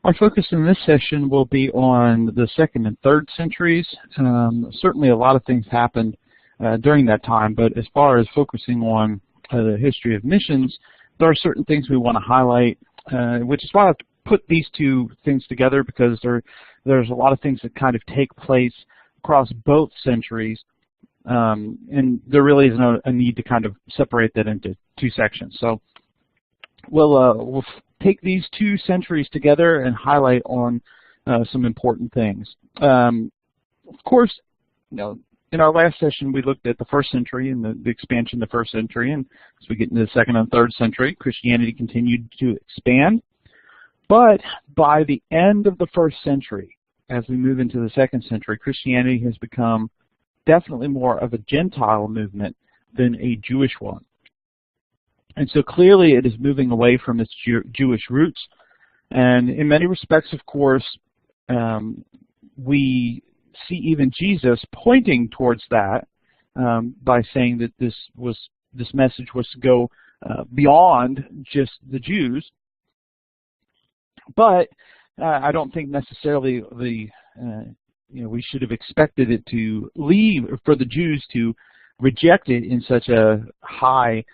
Our focus in this session will be on the 2nd and 3rd centuries. Certainly a lot of things happened during that time, but as far as focusing on the history of missions, there are certain things we want to highlight, which is why I've put these two things together, because there's a lot of things that kind of take place across both centuries, and there really is a need to kind of separate that into two sections. So we'll take these two centuries together and highlight on some important things. Of course, in our last session we looked at the 1st century and the expansion of the 1st century, and as we get into the 2nd and 3rd century, Christianity continued to expand. But by the end of the 1st century, as we move into the 2nd century, Christianity has become definitely more of a Gentile movement than a Jewish one. And so clearly it is moving away from its Jewish roots. And in many respects, of course, we see even Jesus pointing towards that by saying that this message was to go beyond just the Jews. But I don't think necessarily we should have expected it to leave, for the Jews to reject it in such a high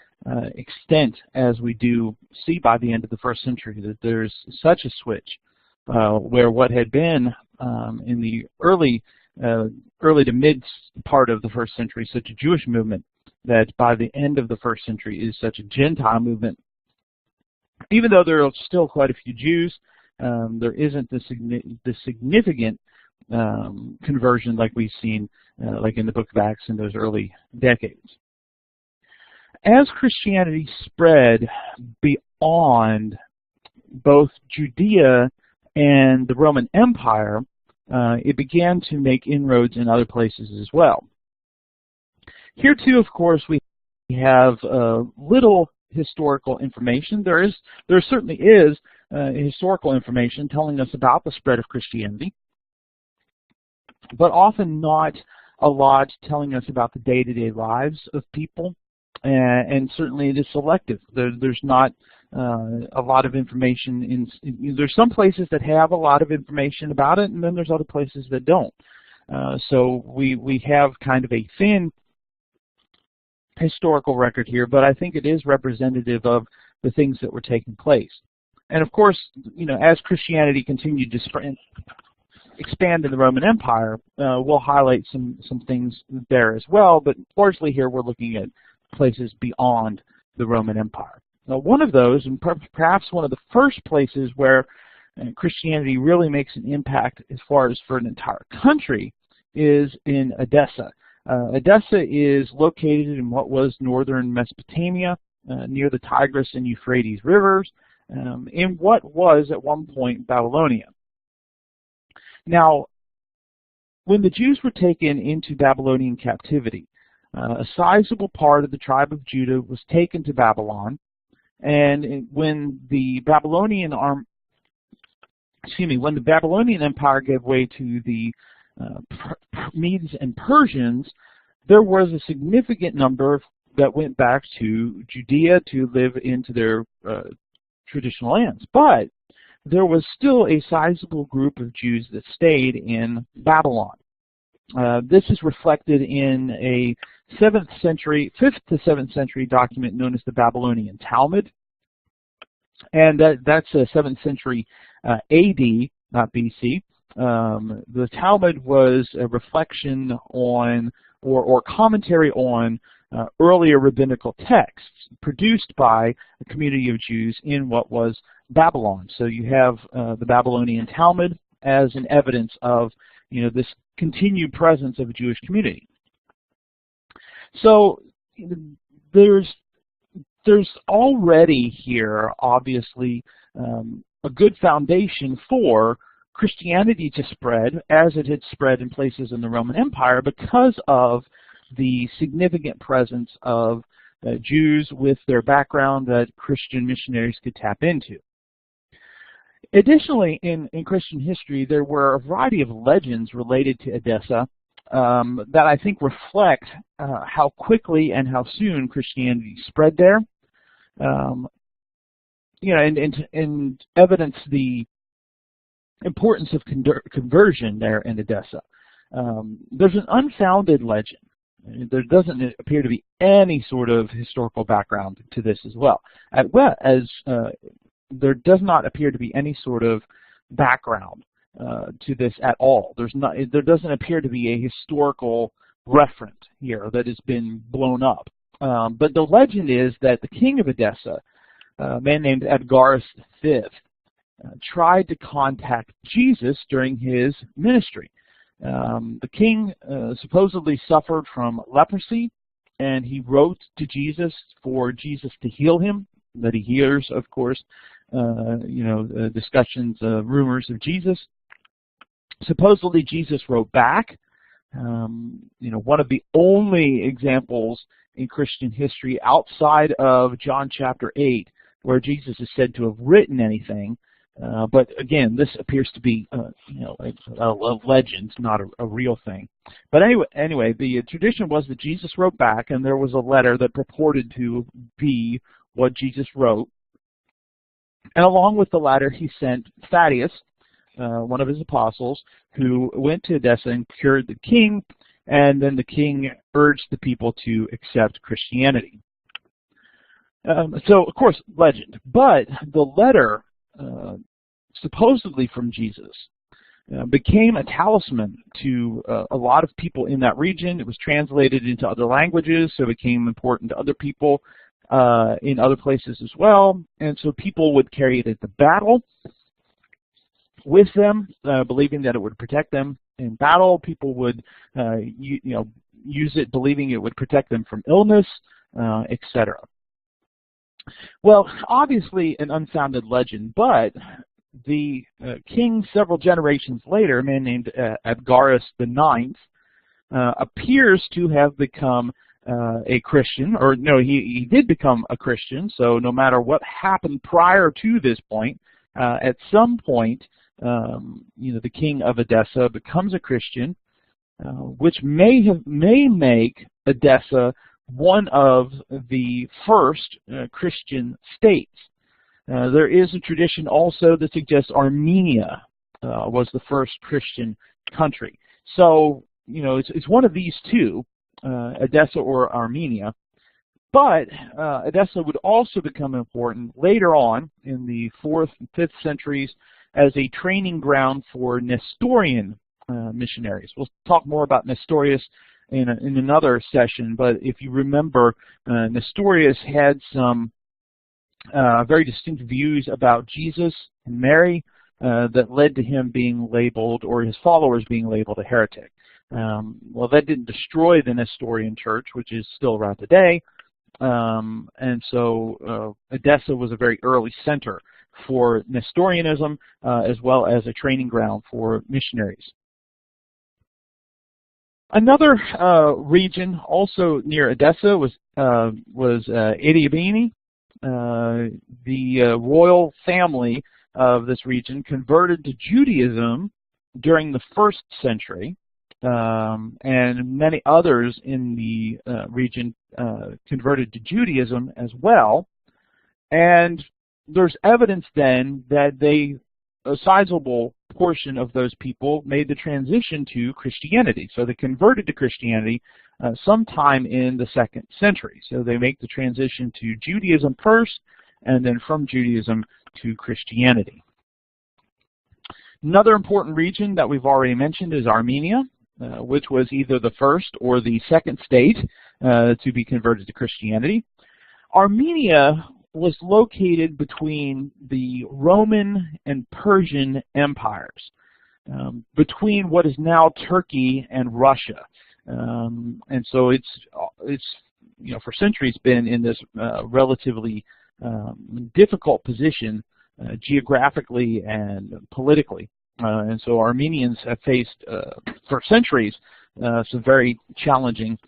extent as we do see by the end of the 1st century, that there's such a switch where what had been in the early to mid part of the 1st century such a Jewish movement, that by the end of the 1st century is such a Gentile movement. Even though there are still quite a few Jews, there isn't the significant conversion like we've seen like in the book of Acts in those early decades. As Christianity spread beyond both Judea and the Roman Empire, it began to make inroads in other places as well. Here too, of course, we have little historical information. There certainly is historical information telling us about the spread of Christianity, but often not a lot telling us about the day-to-day lives of people, and certainly it is selective. There's not a lot of information. There's some places that have a lot of information about it, and then there's other places that don't. So we have kind of a thin historical record here, but I think it is representative of the things that were taking place. And of course, as Christianity continued to expand in the Roman Empire, we'll highlight some things there as well, but largely here we're looking at places beyond the Roman Empire. Now, one of those, and perhaps one of the first places where Christianity really makes an impact as far as for an entire country, is in Edessa. Edessa is located in what was northern Mesopotamia, near the Tigris and Euphrates rivers, in what was at one point Babylonia. Now, when the Jews were taken into Babylonian captivity, a sizable part of the tribe of Judah was taken to Babylon, and when the Babylonian Empire gave way to the Medes and Persians, there was a significant number that went back to Judea to live into their traditional lands. But there was still a sizable group of Jews that stayed in Babylon. This is reflected in a 5th to 7th century document known as the Babylonian Talmud. And that's a 7th century AD, not BC. The Talmud was a reflection on, or commentary on, earlier rabbinical texts produced by a community of Jews in what was Babylon. So you have the Babylonian Talmud as an evidence of this continued presence of a Jewish community. So there's already here, obviously, a good foundation for Christianity to spread as it had spread in places in the Roman Empire, because of the significant presence of Jews with their background that Christian missionaries could tap into. Additionally, in Christian history, there were a variety of legends related to Edessa that I think reflect how quickly and how soon Christianity spread there. And evidence the importance of conversion there in Edessa. There's an unfounded legend. There doesn't appear to be any sort of historical background to this as well. There does not appear to be any sort of background to this at all. There doesn't appear to be a historical referent here that has been blown up. But the legend is that the king of Edessa, a man named Edgarus V, tried to contact Jesus during his ministry. The king supposedly suffered from leprosy, and he wrote to Jesus for Jesus to heal him. That he hears, of course, discussions, rumors of Jesus. Supposedly Jesus wrote back. One of the only examples in Christian history outside of John chapter 8 where Jesus is said to have written anything. But again, this appears to be a legend, not a real thing. But anyway, the tradition was that Jesus wrote back, and there was a letter that purported to be what Jesus wrote. And along with the letter, he sent Thaddeus, one of his apostles, who went to Edessa and cured the king, and then the king urged the people to accept Christianity. So, of course, legend. But the letter, supposedly from Jesus, became a talisman to a lot of people in that region. It was translated into other languages, so it became important to other people in other places as well. And so people would carry it into battle with them, believing that it would protect them in battle. People would use it believing it would protect them from illness, etc. Well, obviously an unfounded legend, but the king several generations later, a man named Edgarus IX, appears to have become a Christian, or no, he did become a Christian. So no matter what happened prior to this point, at some point, the king of Edessa becomes a Christian, which may make Edessa one of the first Christian states. There is a tradition also that suggests Armenia was the first Christian country. So, it's one of these two, Edessa or Armenia. But Edessa would also become important later on in the 4th and 5th centuries as a training ground for Nestorian missionaries. We'll talk more about Nestorius in another session, but if you remember, Nestorius had some very distinct views about Jesus and Mary that led to him being labeled, or his followers being labeled, a heretic. Well, that didn't destroy the Nestorian church, which is still around today, and so Edessa was a very early center for Nestorianism, as well as a training ground for missionaries. Another region also near Edessa was Ediabini. The royal family of this region converted to Judaism during the 1st century, and many others in the region converted to Judaism as well. And there's evidence then that a sizable portion of those people made the transition to Christianity. So they converted to Christianity sometime in the 2nd century. So they make the transition to Judaism first, and then from Judaism to Christianity. Another important region that we've already mentioned is Armenia, which was either the first or the second state to be converted to Christianity. Armenia was located between the Roman and Persian empires, between what is now Turkey and Russia. And so it's for centuries been in this relatively difficult position geographically and politically. And so Armenians have faced for centuries some very challenging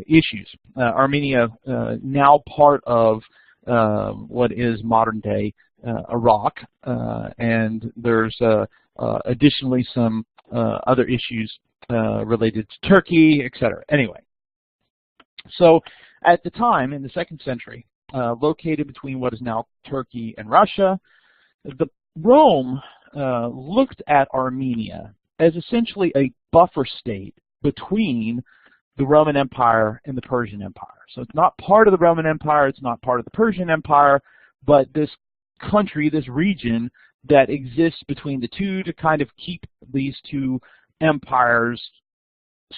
issues. Armenia now part of what is modern-day Iraq, and there's additionally some other issues related to Turkey, etc. Anyway, so at the time, in the 2nd century, located between what is now Turkey and Russia, Rome looked at Armenia as essentially a buffer state between the Roman Empire and the Persian Empire. So it's not part of the Roman Empire, it's not part of the Persian Empire, but this country, this region that exists between the two to kind of keep these two empires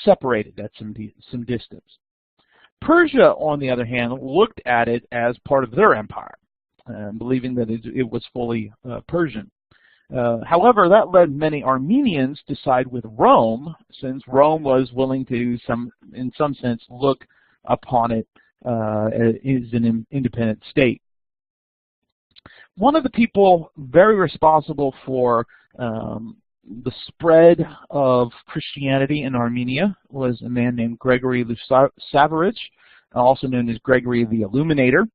separated at some distance. Persia, on the other hand, looked at it as part of their empire, believing that it was fully Persian. However, that led many Armenians to side with Rome, since Rome was willing to, in some sense, look upon it as an independent state. One of the people very responsible for the spread of Christianity in Armenia was a man named Gregory Lusavich, also known as Gregory the Illuminator.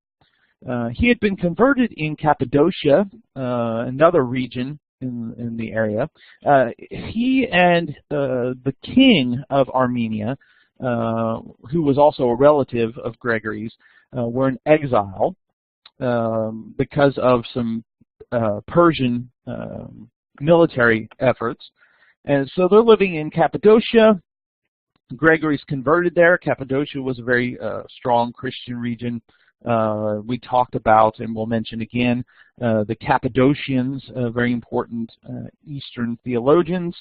He had been converted in Cappadocia, another region in the area. He and the king of Armenia, who was also a relative of Gregory's, were in exile because of some Persian military efforts. And so they're living in Cappadocia. Gregory's converted there. Cappadocia was a very strong Christian region. We talked about, and we'll mention again, the Cappadocians, very important Eastern theologians.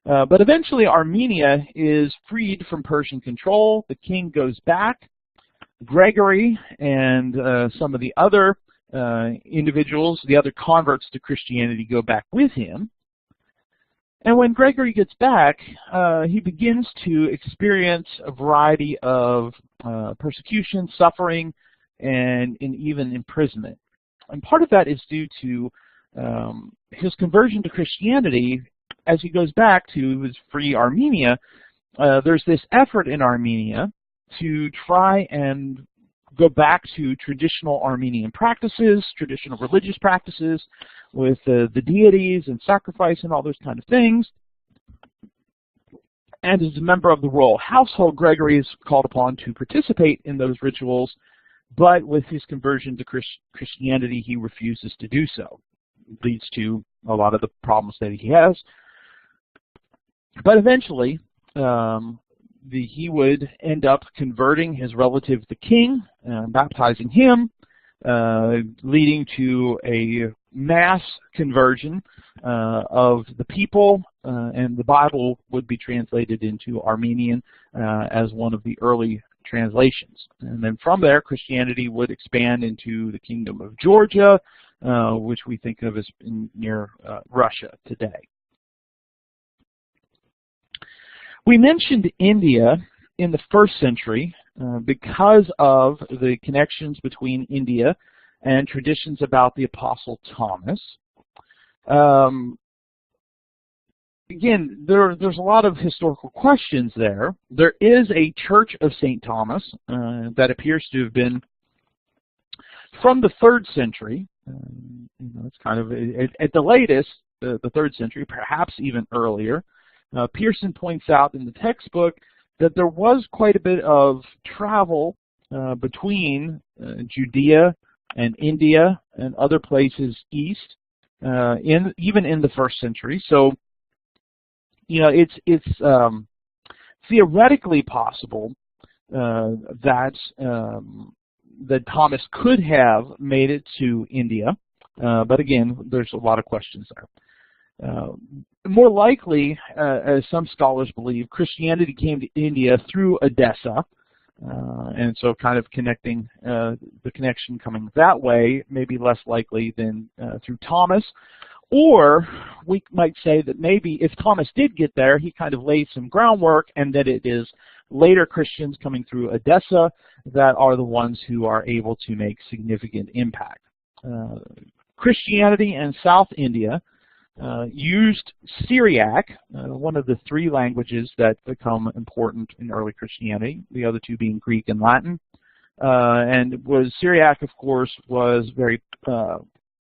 But eventually Armenia is freed from Persian control. The king goes back. Gregory and some of the other individuals, the other converts to Christianity, go back with him. And when Gregory gets back, he begins to experience a variety of persecution, suffering, and even imprisonment. And part of that is due to his conversion to Christianity. As he goes back to his free Armenia, there's this effort in Armenia to try and go back to traditional Armenian practices, traditional religious practices with the deities and sacrifice and all those kind of things. And as a member of the royal household, Gregory is called upon to participate in those rituals, but with his conversion to Christianity, he refuses to do so. It leads to a lot of the problems that he has. But eventually, he would end up converting his relative, the king, baptizing him, leading to a mass conversion of the people, and the Bible would be translated into Armenian as one of the early translations. And then from there, Christianity would expand into the Kingdom of Georgia, which we think of as near Russia today. We mentioned India in the 1st century because of the connections between India and traditions about the Apostle Thomas. Again, there's a lot of historical questions there. There is a Church of St. Thomas that appears to have been from the 3rd century. It's kind of at the latest, the 3rd century, perhaps even earlier. Pearson points out in the textbook that there was quite a bit of travel between Judea and India and other places east, even in the 1st century. So, it's theoretically possible that Thomas could have made it to India, but again, there's a lot of questions there. More likely, as some scholars believe, Christianity came to India through Edessa, and so kind of connecting the connection coming that way may be less likely than through Thomas. Or we might say that maybe if Thomas did get there, he kind of laid some groundwork, and that it is later Christians coming through Edessa that are the ones who are able to make significant impact. Christianity in South India used Syriac, one of the 3 languages that become important in early Christianity, the other 2 being Greek and Latin. And Syriac, of course, was very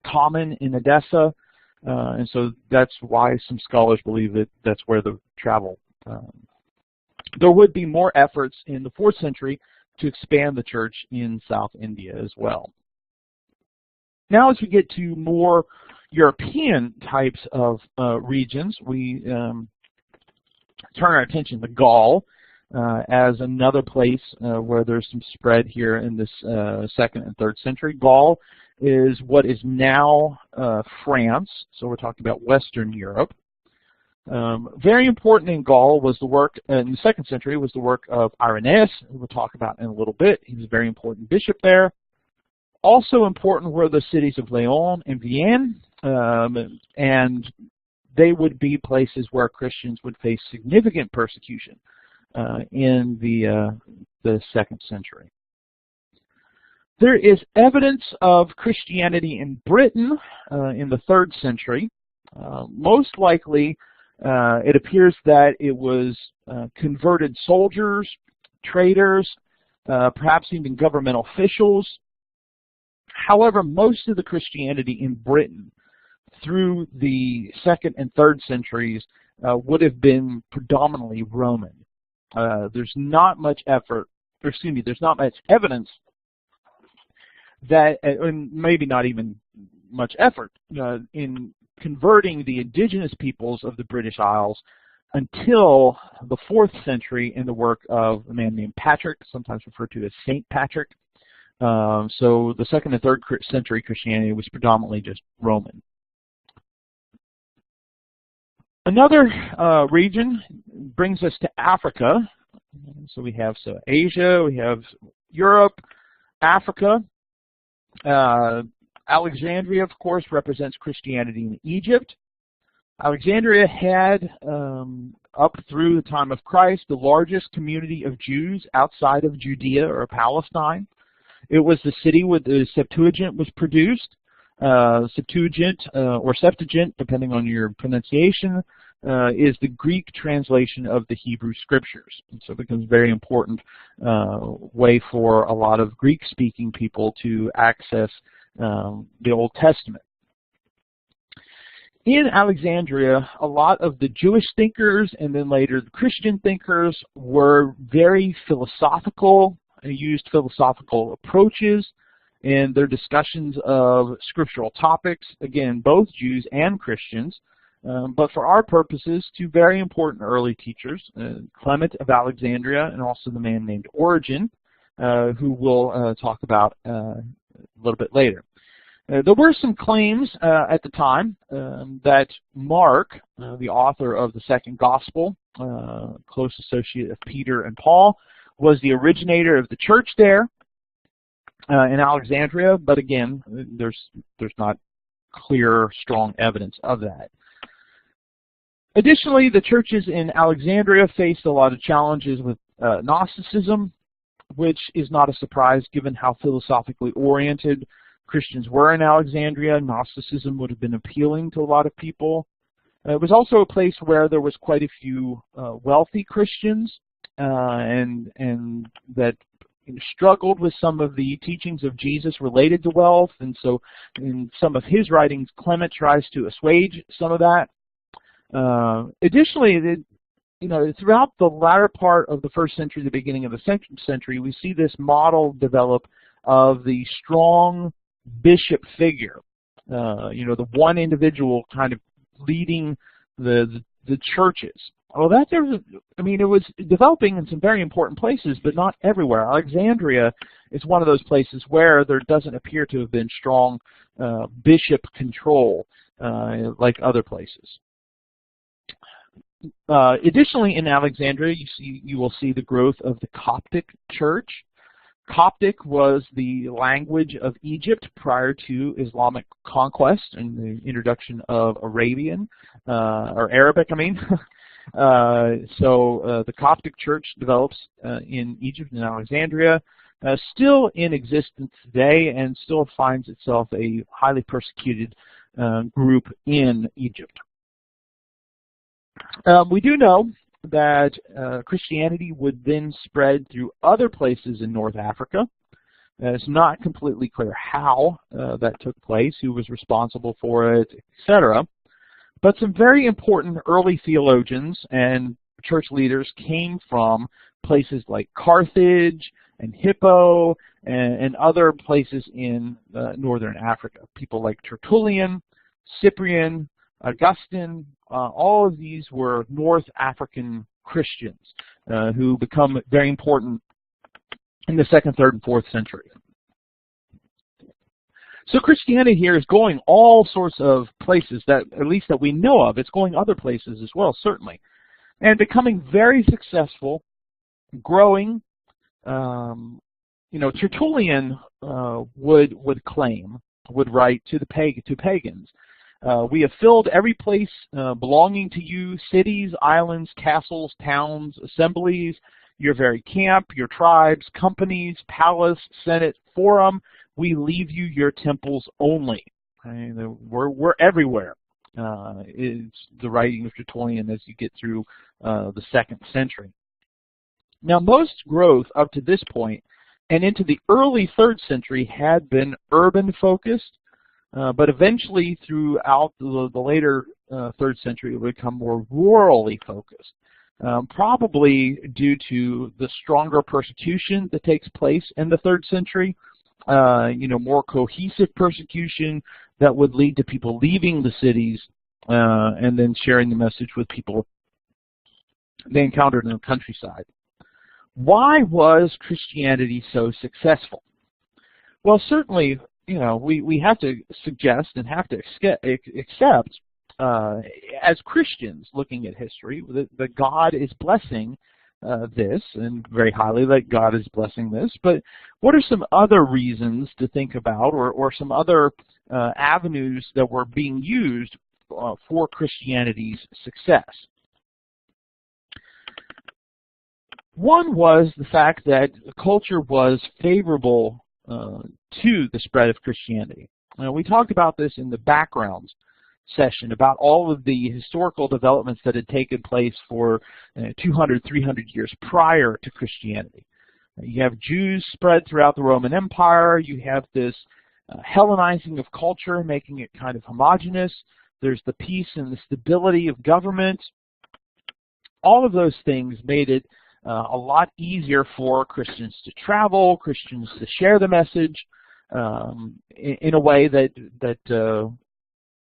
common in Edessa, and so that's why some scholars believe that that's where the travel. There would be more efforts in the 4th century to expand the church in South India as well. Now as we get to more European types of regions, we turn our attention to Gaul as another place where there's some spread here in this 2nd and 3rd century. Gaul is what is now France, so we're talking about Western Europe. Very important in Gaul was the work, in the 2nd century, was the work of Irenaeus, who we'll talk about in a little bit. He was a very important bishop there. Also important were the cities of Lyon and Vienne, and they would be places where Christians would face significant persecution in the 2nd century. There is evidence of Christianity in Britain in the 3rd century. Most likely, it appears that it was converted soldiers, traders, perhaps even governmental officials. However, most of the Christianity in Britain through the 2nd and 3rd centuries would have been predominantly Roman. There's not much there's not much evidence that, and maybe not even much effort, in converting the indigenous peoples of the British Isles until the 4th century in the work of a man named Patrick, sometimes referred to as Saint Patrick. So the 2nd and 3rd century Christianity was predominantly just Roman. Another region brings us to Africa. So we have Asia, we have Europe, Africa. Alexandria, of course, represents Christianity in Egypt. Alexandria had, up through the time of Christ, the largest community of Jews outside of Judea or Palestine. It was the city where the Septuagint was produced. Septuagint, or Septuagint, depending on your pronunciation, is the Greek translation of the Hebrew Scriptures. And so it becomes a very important way for a lot of Greek-speaking people to access the Old Testament. In Alexandria, a lot of the Jewish thinkers and then later the Christian thinkers were very philosophical, used philosophical approaches in their discussions of scriptural topics. Again, both Jews and Christians. But for our purposes, two very important early teachers, Clement of Alexandria and also the man named Origen, who we'll talk about a little bit later. There were some claims at the time that Mark, the author of the second gospel, close associate of Peter and Paul, was the originator of the church there in Alexandria, but again, there's not clear, strong evidence of that. Additionally, the churches in Alexandria faced a lot of challenges with Gnosticism, which is not a surprise given how philosophically oriented Christians were in Alexandria. Gnosticism would have been appealing to a lot of people. It was also a place where there was quite a few wealthy Christians and that struggled with some of the teachings of Jesus related to wealth, and so in some of his writings, Clement tries to assuage some of that. Additionally, throughout the latter part of the 1st century, the beginning of the 2nd century, we see this model develop of the strong bishop figure. The one individual kind of leading the churches. Well, it was developing in some very important places, but not everywhere. Alexandria is one of those places where there doesn't appear to have been strong bishop control like other places. Additionally, in Alexandria, you will see the growth of the Coptic church. Coptic was the language of Egypt prior to Islamic conquest and the introduction of Arabic, So the Coptic church develops in Egypt and Alexandria, still in existence today, and still finds itself a highly persecuted group in Egypt. We do know that Christianity would then spread through other places in North Africa. It's not completely clear how that took place, who was responsible for it, etc. But some very important early theologians and church leaders came from places like Carthage and Hippo and other places in northern Africa. People like Tertullian, Cyprian, Augustine, all of these were North African Christians who become very important in the 2nd, 3rd, and 4th century. So Christianity here is going all sorts of places that, at least that we know of. It's going other places as well, certainly, and becoming very successful, growing. Tertullian would write to pagans. We have filled every place belonging to you, cities, islands, castles, towns, assemblies, your very camp, your tribes, companies, palace, senate, forum. We leave you your temples only. Okay? We're everywhere. Is the writing of Tertullian as you get through the 2nd century. Now, most growth up to this point and into the early 3rd century had been urban-focused, but eventually throughout the later 3rd century it would become more rurally focused, probably due to the stronger persecution that takes place in the 3rd century, more cohesive persecution that would lead to people leaving the cities and then sharing the message with people they encountered in the countryside. Why was Christianity so successful? Well, certainly, we have to suggest and have to accept, as Christians looking at history, that God is blessing this, and very highly that God is blessing this. But what are some other reasons to think about, or some other avenues that were being used for Christianity's success? One was the fact that culture was favorable to the spread of Christianity. We talked about this in the backgrounds session, about all of the historical developments that had taken place for 200, 300 years prior to Christianity. You have Jews spread throughout the Roman Empire. You have this Hellenizing of culture, making it kind of homogeneous. There's the peace and the stability of government. All of those things made it a lot easier for Christians to travel, Christians to share the message in a way that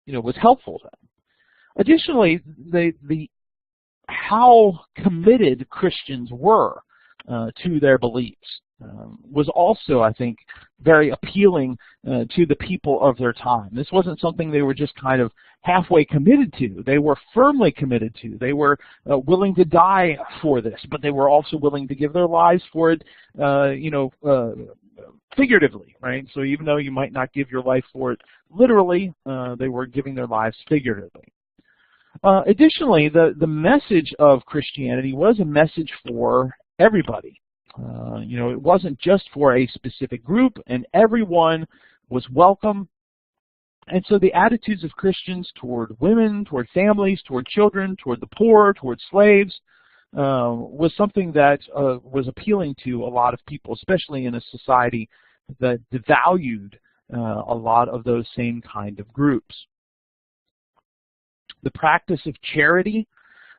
was helpful to them. Additionally, how committed Christians were to their beliefs was also, I think, very appealing to the people of their time. This wasn't something they were just kind of halfway committed to. They were firmly committed to. They were willing to die for this, but they were also willing to give their lives for it, figuratively, right? So even though you might not give your life for it literally, they were giving their lives figuratively. Additionally, the message of Christianity was a message for everybody. It wasn't just for a specific group, and everyone was welcome. And so the attitudes of Christians toward women, toward families, toward children, toward the poor, toward slaves, was something that was appealing to a lot of people, especially in a society that devalued a lot of those same kind of groups. The practice of charity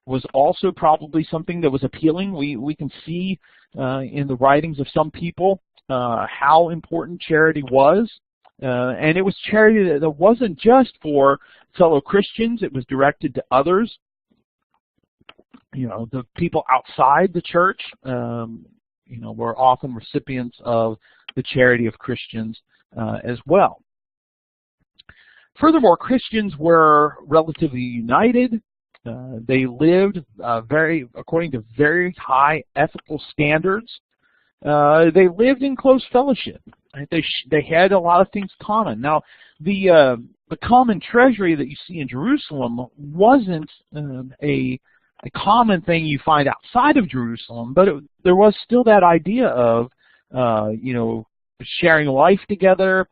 was also probably something that was appealing. We can see in the writings of some people how important charity was. And it was charity that wasn't just for fellow Christians. It was directed to others. The people outside the church, were often recipients of the charity of Christians as well. Furthermore, Christians were relatively united. They lived according to very high ethical standards. They lived in close fellowship. Right? They had a lot of things common. Now, the common treasury that you see in Jerusalem wasn't a common thing you find outside of Jerusalem, but there was still that idea of sharing life together,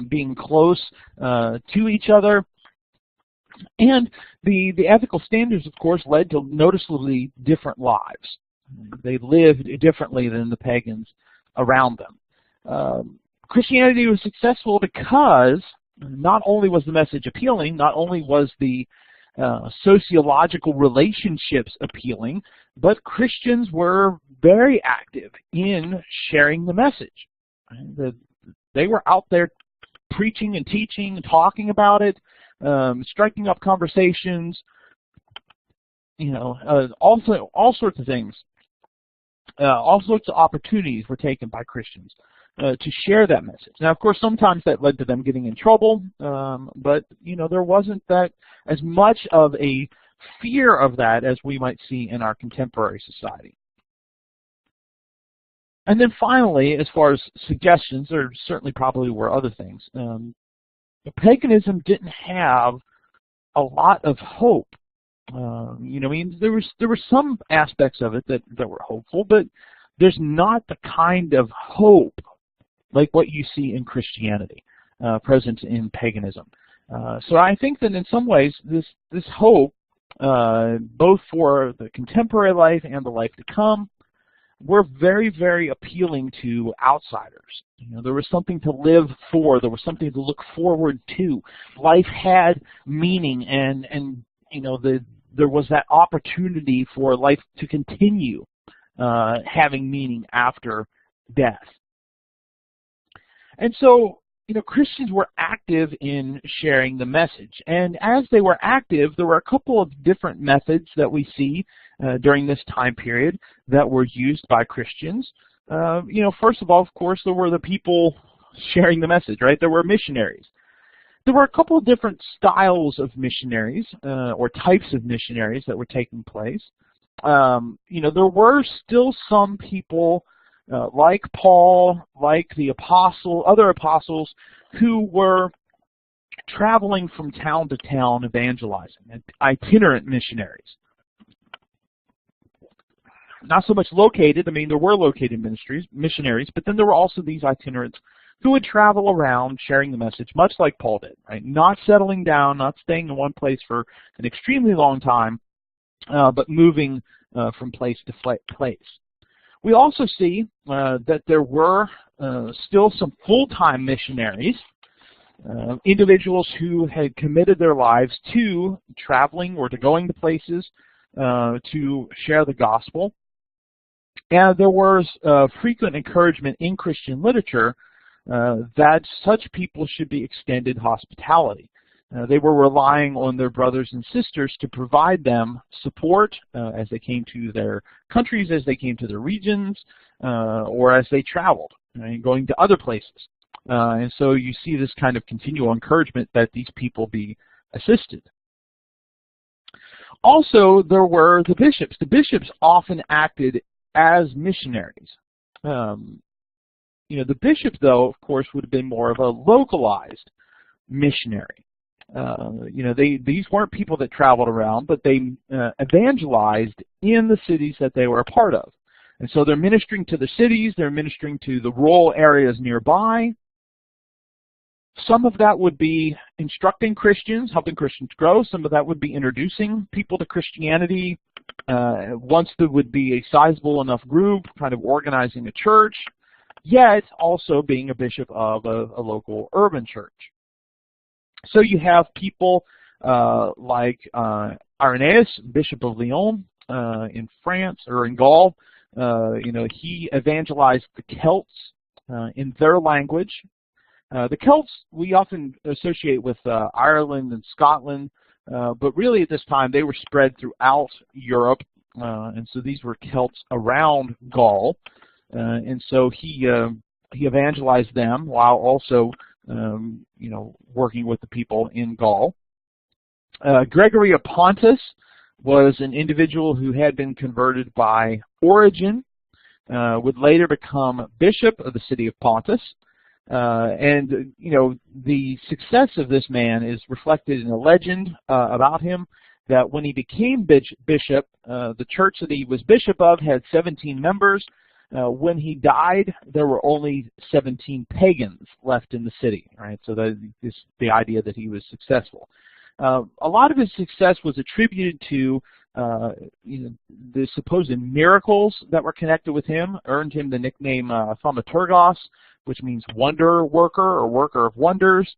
being close to each other. And the ethical standards, of course, led to noticeably different lives. They lived differently than the pagans around them. Christianity was successful because not only was the message appealing, not only was the sociological relationships appealing, but Christians were very active in sharing the message. They were out there preaching and teaching and talking about it. striking up conversations, all sorts of things. All sorts of opportunities were taken by Christians to share that message. Now, of course, sometimes that led to them getting in trouble, but there wasn't that as much of a fear of that as we might see in our contemporary society. And then finally, as far as suggestions, there certainly probably were other things. Paganism didn't have a lot of hope. There were some aspects of it that were hopeful, but there's not the kind of hope like what you see in Christianity, present in paganism. So I think that in some ways this hope, both for the contemporary life and the life to come, were very, very appealing to outsiders. There was something to live for. There was something to look forward to. Life had meaning, and there was that opportunity for life to continue having meaning after death. And so, Christians were active in sharing the message. And as they were active, there were a couple of different methods that we see during this time period that were used by Christians. First of all, of course, there were the people sharing the message, right? There were missionaries. There were a couple of different styles of missionaries, or types of missionaries that were taking place. There were still some people like Paul, like the other apostles, who were traveling from town to town evangelizing, itinerant missionaries. Not so much located, there were located missionaries, but then there were also these itinerants who would travel around sharing the message, much like Paul did, right? Not settling down, not staying in one place for an extremely long time, but moving from place to place. We also see that there were still some full-time missionaries, individuals who had committed their lives to traveling or to going to places to share the gospel. And there was frequent encouragement in Christian literature that such people should be extended hospitality. They were relying on their brothers and sisters to provide them support as they came to their countries, as they came to their regions, or as they traveled, going to other places. And so you see this kind of continual encouragement that these people be assisted. Also, there were the bishops. The bishops often acted as missionaries. The bishop, though, of course, would have been more of a localized missionary. These weren't people that traveled around, but they evangelized in the cities that they were a part of. And so they're ministering to the cities, they're ministering to the rural areas nearby. Some of that would be instructing Christians, helping Christians grow. Some of that would be introducing people to Christianity. Once there would be a sizable enough group, kind of organizing a church, yet also being a bishop of a local urban church. So you have people like Irenaeus, Bishop of Lyon in France, or in Gaul. He evangelized the Celts in their language. The Celts we often associate with Ireland and Scotland, but really at this time they were spread throughout Europe, and so these were Celts around Gaul, and so he evangelized them while also working with the people in Gaul. Gregory of Pontus was an individual who had been converted by Origen, would later become bishop of the city of Pontus. The success of this man is reflected in a legend about him, that when he became bishop, the church that he was bishop of had 17 members. When he died, there were only 17 pagans left in the city. Right, so that is the idea that he was successful. A lot of his success was attributed to the supposed miracles that were connected with him, earned him the nickname Thaumaturgos, which means wonder worker or worker of wonders.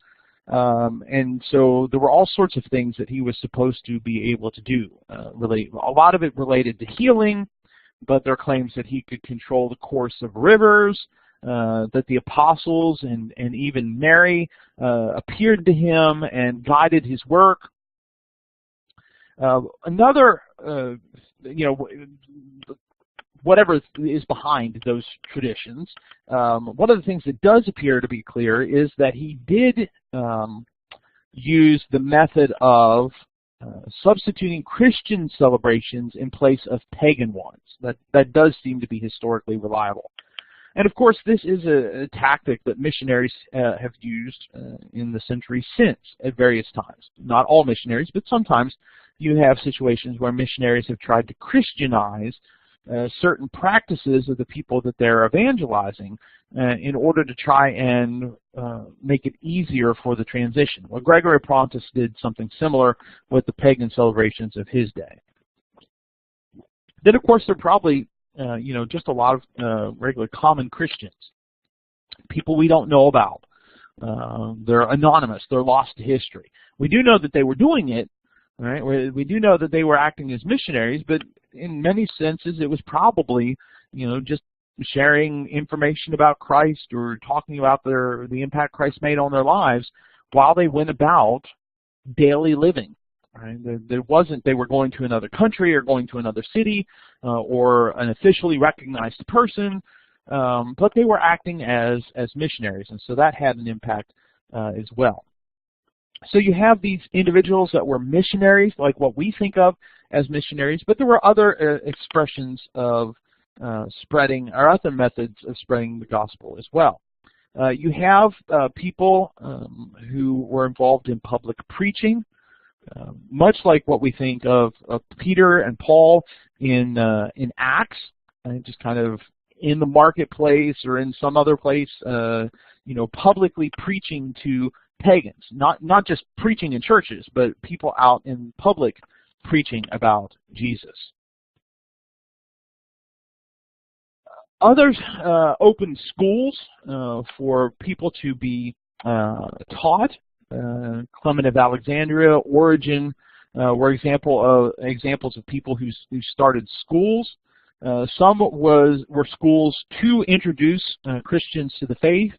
And so there were all sorts of things that he was supposed to be able to do. A lot of it related to healing, but there are claims that he could control the course of rivers, that the apostles and even Mary appeared to him and guided his work. Another, whatever is behind those traditions, one of the things that does appear to be clear is that he did use the method of substituting Christian celebrations in place of pagan ones. That does seem to be historically reliable. And of course, this is a tactic that missionaries have used in the centuries since at various times. Not all missionaries, but sometimes you have situations where missionaries have tried to Christianize certain practices of the people that they're evangelizing in order to try and make it easier for the transition. Well, Gregory Pontus did something similar with the pagan celebrations of his day. Then, of course, there are probably just a lot of regular common Christians, people we don't know about. They're anonymous. They're lost to history. We do know that they were doing it. Right? We do know that they were acting as missionaries, but in many senses it was probably, just sharing information about Christ or talking about the impact Christ made on their lives while they went about daily living. Right? There wasn't they were going to another country or going to another city or an officially recognized person, but they were acting as missionaries, and so that had an impact as well. So you have these individuals that were missionaries, like what we think of as missionaries, but there were other expressions of spreading, or other methods of spreading the gospel as well. You have people who were involved in public preaching, much like what we think of Peter and Paul in Acts, just kind of in the marketplace or in some other place, publicly preaching to pagans, not just preaching in churches, but people out in public preaching about Jesus. Others opened schools for people to be taught. Clement of Alexandria, Origen were examples of people who started schools. Some were schools to introduce Christians to the faith,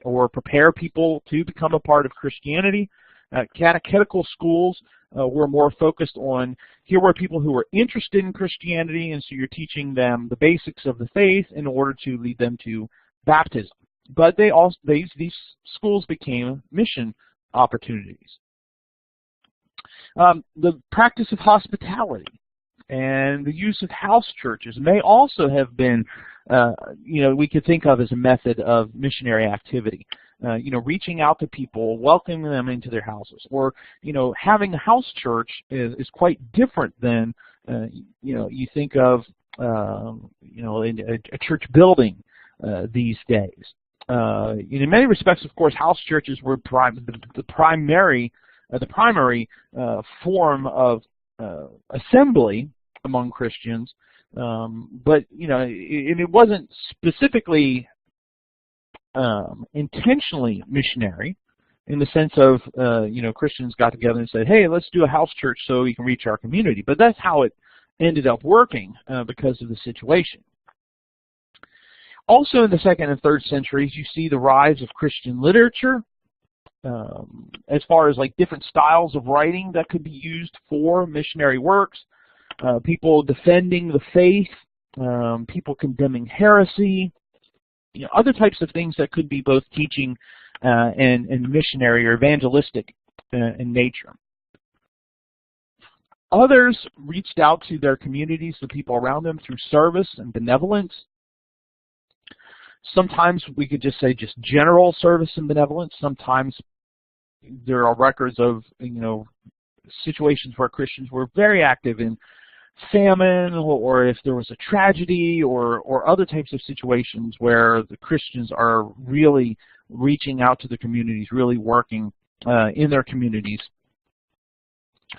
or prepare people to become a part of Christianity. Catechetical schools were more focused on, here were people who were interested in Christianity, and so you're teaching them the basics of the faith in order to lead them to baptism. But these schools became mission opportunities. The practice of hospitality and the use of house churches may also have been, we could think of as a method of missionary activity. Reaching out to people, welcoming them into their houses, or having a house church is quite different than you think of a church building these days. In many respects, of course, house churches were the primary form of assembly among Christians, but it wasn't specifically intentionally missionary, in the sense of Christians got together and said, "Hey, let's do a house church so we can reach our community." But that's how it ended up working because of the situation. Also, in the 2nd and 3rd centuries, you see the rise of Christian literature, as far as like different styles of writing that could be used for missionary works. People defending the faith, people condemning heresy, other types of things that could be both teaching and missionary or evangelistic in nature. Others reached out to their communities, the people around them, through service and benevolence. Sometimes we could just say just general service and benevolence. Sometimes there are records of situations where Christians were very active in famine, or if there was a tragedy, or other types of situations where the Christians are really reaching out to the communities, really working in their communities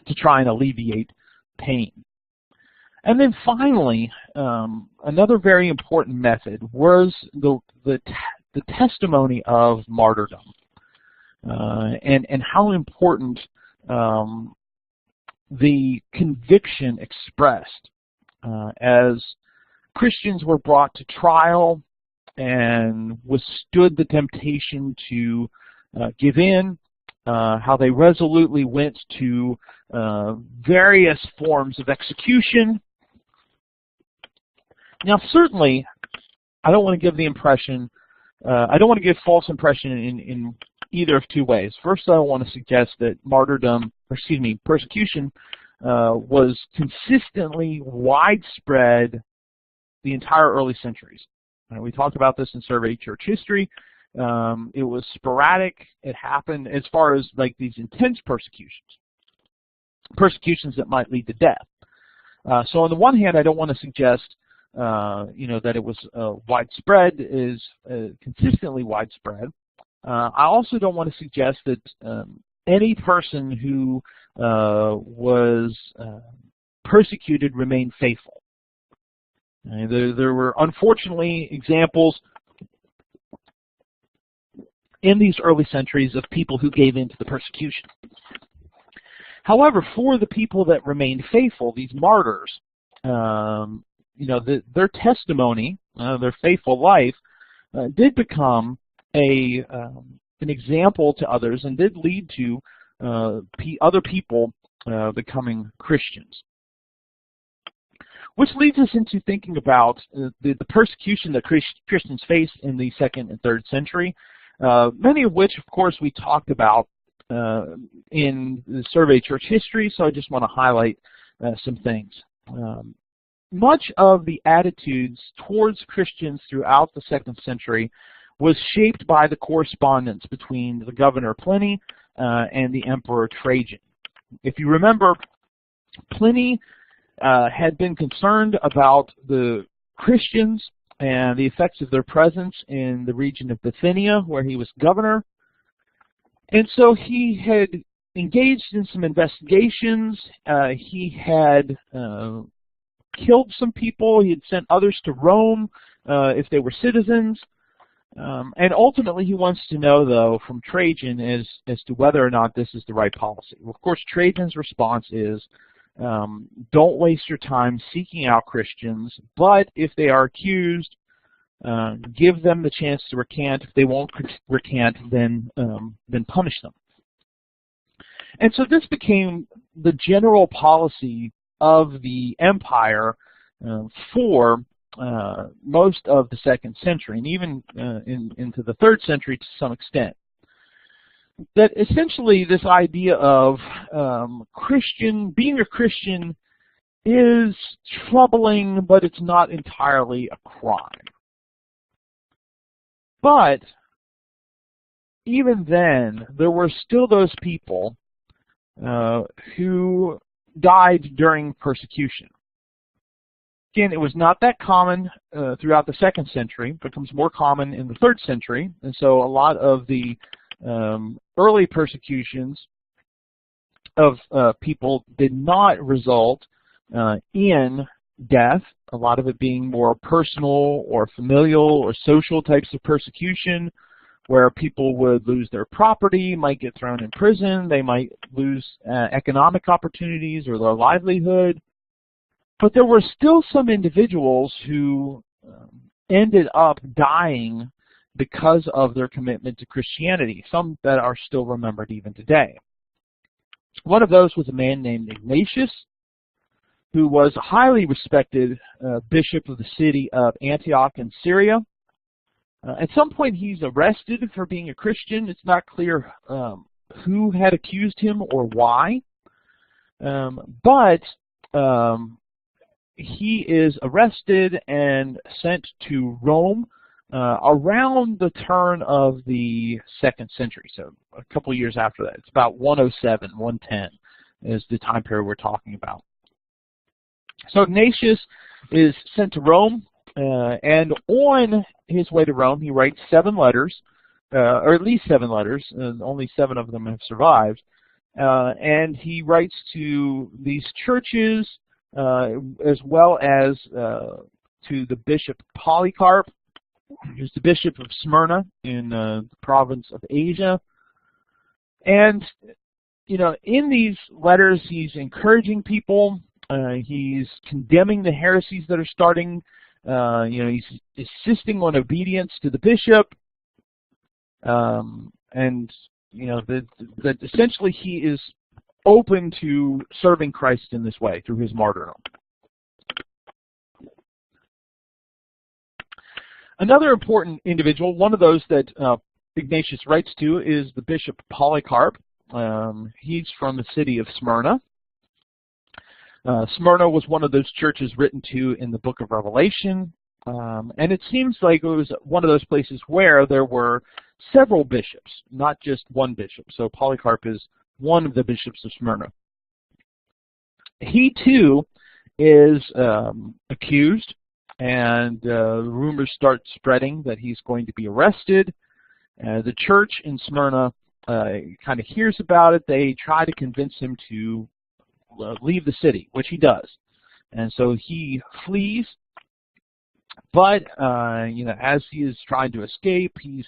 to try and alleviate pain. And then finally, another very important method was the testimony of martyrdom, and how important the conviction expressed as Christians were brought to trial and withstood the temptation to give in, how they resolutely went to various forms of execution. Now, certainly, I don't want to give the impression, I don't want to give false impression in either of two ways. First, I want to suggest that persecution was consistently widespread the entire early centuries. We talked about this in Survey Church History. It was sporadic. It happened as far as like these intense persecutions that might lead to death. So on the one hand, I don't want to suggest that it was widespread, is consistently widespread. I also don't want to suggest that any person who was persecuted remained faithful. There were unfortunately examples in these early centuries of people who gave in to the persecution. However, for the people that remained faithful, these martyrs, their testimony, their faithful life, did become an example to others and did lead to other people becoming Christians. Which leads us into thinking about the persecution that Christians faced in the 2nd and 3rd century, many of which, of course, we talked about in the Survey Church History, so I just want to highlight some things. Much of the attitudes towards Christians throughout the 2nd century was shaped by the correspondence between the governor Pliny and the emperor Trajan. If you remember, Pliny had been concerned about the Christians and the effects of their presence in the region of Bithynia, where he was governor. And so he had engaged in some investigations. He had killed some people. He had sent others to Rome if they were citizens. And ultimately he wants to know, though, from Trajan as to whether or not this is the right policy. Well, of course, Trajan's response is, don't waste your time seeking out Christians, but if they are accused, give them the chance to recant. If they won't recant, then punish them. And so this became the general policy of the empire for most of the 2nd century, and even into the 3rd century to some extent. That essentially this idea of being a Christian is troubling, but it's not entirely a crime. But even then, there were still those people who died during persecution. Again, it was not that common throughout the 2nd century. It becomes more common in the 3rd century, and so a lot of the early persecutions of people did not result in death, a lot of it being more personal or familial or social types of persecution, where people would lose their property, might get thrown in prison, they might lose economic opportunities or their livelihood. But there were still some individuals who ended up dying because of their commitment to Christianity, some that are still remembered even today. One of those was a man named Ignatius, who was a highly respected bishop of the city of Antioch in Syria. At some point he's arrested for being a Christian. It's not clear who had accused him or why, but he is arrested and sent to Rome around the turn of the 2nd century, so a couple years after that. It's about 107, 110 is the time period we're talking about. So Ignatius is sent to Rome, and on his way to Rome, he writes 7 letters, or at least 7 letters, and only 7 of them have survived, and he writes to these churches as well as to the Bishop Polycarp, who's the Bishop of Smyrna in the province of Asia. And, in these letters, he's encouraging people. He's condemning the heresies that are starting He's insisting on obedience to the bishop, and that essentially he is open to serving Christ in this way through his martyrdom. Another important individual, one of those that Ignatius writes to, is the Bishop Polycarp. He's from the city of Smyrna. Smyrna was one of those churches written to in the book of Revelation, and it seems like it was one of those places where there were several bishops, not just one bishop. So Polycarp is one of the bishops of Smyrna. He too is accused, and rumors start spreading that he's going to be arrested. The church in Smyrna kind of hears about it. They try to convince him to leave the city, which he does. And so he flees, but as he is trying to escape, he's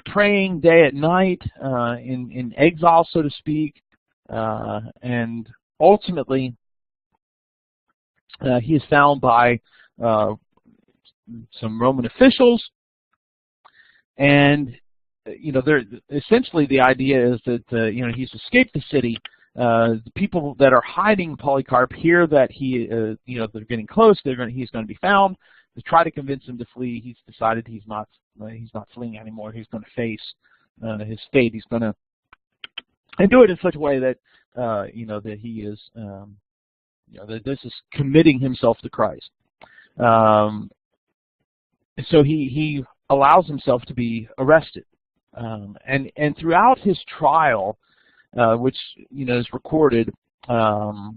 praying day and night in exile, so to speak, and ultimately he is found by some Roman officials, and essentially the idea is that he's escaped the city. The people that are hiding Polycarp hear that they're getting close. He's going to be found. They try to convince him to flee. He's decided he's not fleeing anymore. He's going to face his fate. He's going to do it in such a way that that he is that this is committing himself to Christ. So he allows himself to be arrested, and throughout his trial, which is recorded, there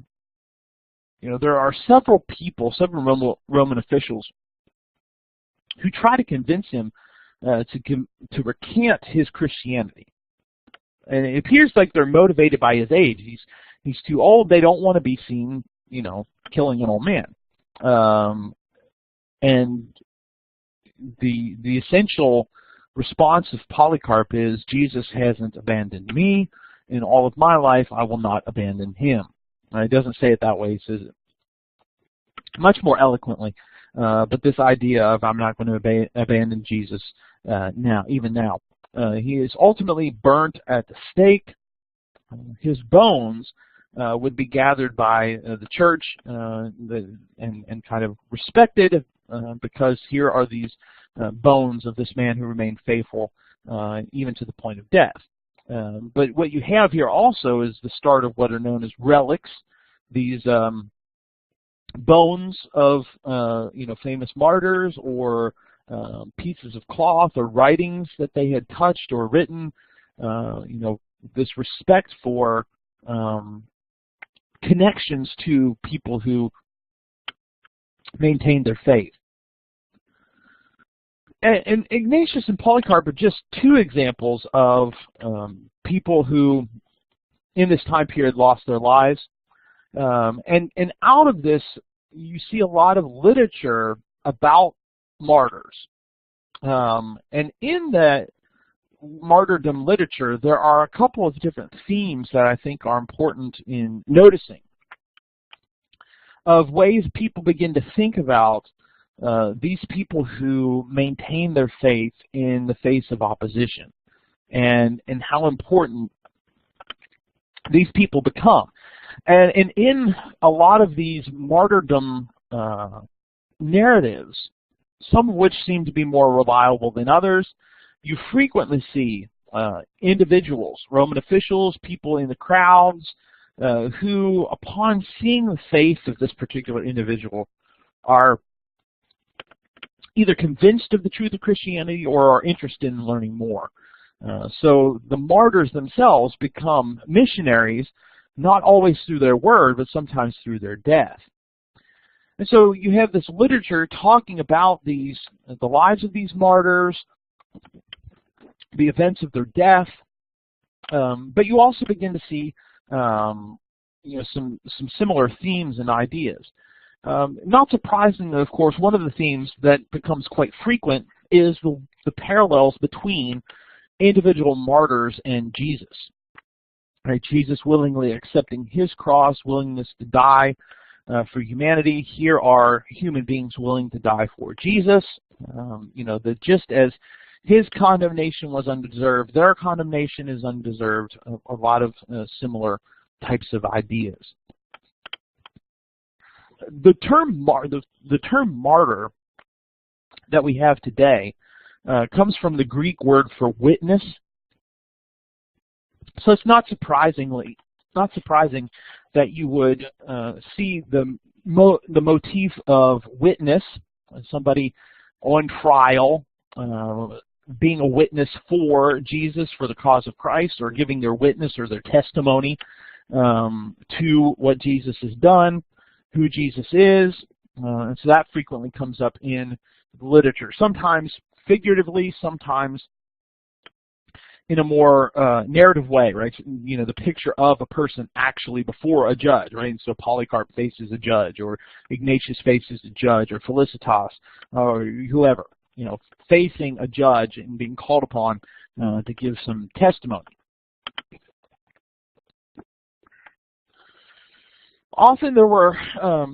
are several Roman officials who try to convince him to recant his Christianity, and it appears like they're motivated by his age. He's too old. They don't want to be seen, killing an old man. And the essential response of Polycarp is, Jesus hasn't abandoned me. In all of my life, I will not abandon him. He doesn't say it that way. He says it much more eloquently. But this idea of I'm not going to abandon Jesus even now. He is ultimately burnt at the stake. His bones would be gathered by the church and kind of respected because here are these bones of this man who remained faithful even to the point of death. But what you have here also is the start of what are known as relics, these bones of famous martyrs, or pieces of cloth or writings that they had touched or written. This respect for connections to people who maintained their faith. And Ignatius and Polycarp are just two examples of people who, in this time period, lost their lives. And out of this, you see a lot of literature about martyrs. And in that martyrdom literature, there are a couple of different themes that I think are important in noticing, of ways people begin to think about these people who maintain their faith in the face of opposition, and how important these people become. And in a lot of these martyrdom narratives, some of which seem to be more reliable than others, you frequently see individuals, Roman officials, people in the crowds, who, upon seeing the faith of this particular individual, are either convinced of the truth of Christianity or are interested in learning more. So the martyrs themselves become missionaries, not always through their word, but sometimes through their death. And so you have this literature talking about the lives of these martyrs, the events of their death, but you also begin to see some similar themes and ideas. Not surprisingly, of course, one of the themes that becomes quite frequent is the parallels between individual martyrs and Jesus. Right? Jesus willingly accepting his cross, willingness to die for humanity. Here are human beings willing to die for Jesus. That just as his condemnation was undeserved, their condemnation is undeserved. A lot of similar types of ideas. The term martyr that we have today comes from the Greek word for witness. So it's not surprising that you would see the motif of witness, somebody on trial, being a witness for Jesus, for the cause of Christ, or giving their witness or their testimony to what Jesus has done, who Jesus is, and so that frequently comes up in literature, sometimes figuratively, sometimes in a more narrative way, right? The picture of a person actually before a judge, right? And so Polycarp faces a judge, or Ignatius faces a judge, or Felicitas, or whoever, facing a judge and being called upon to give some testimony. Often there were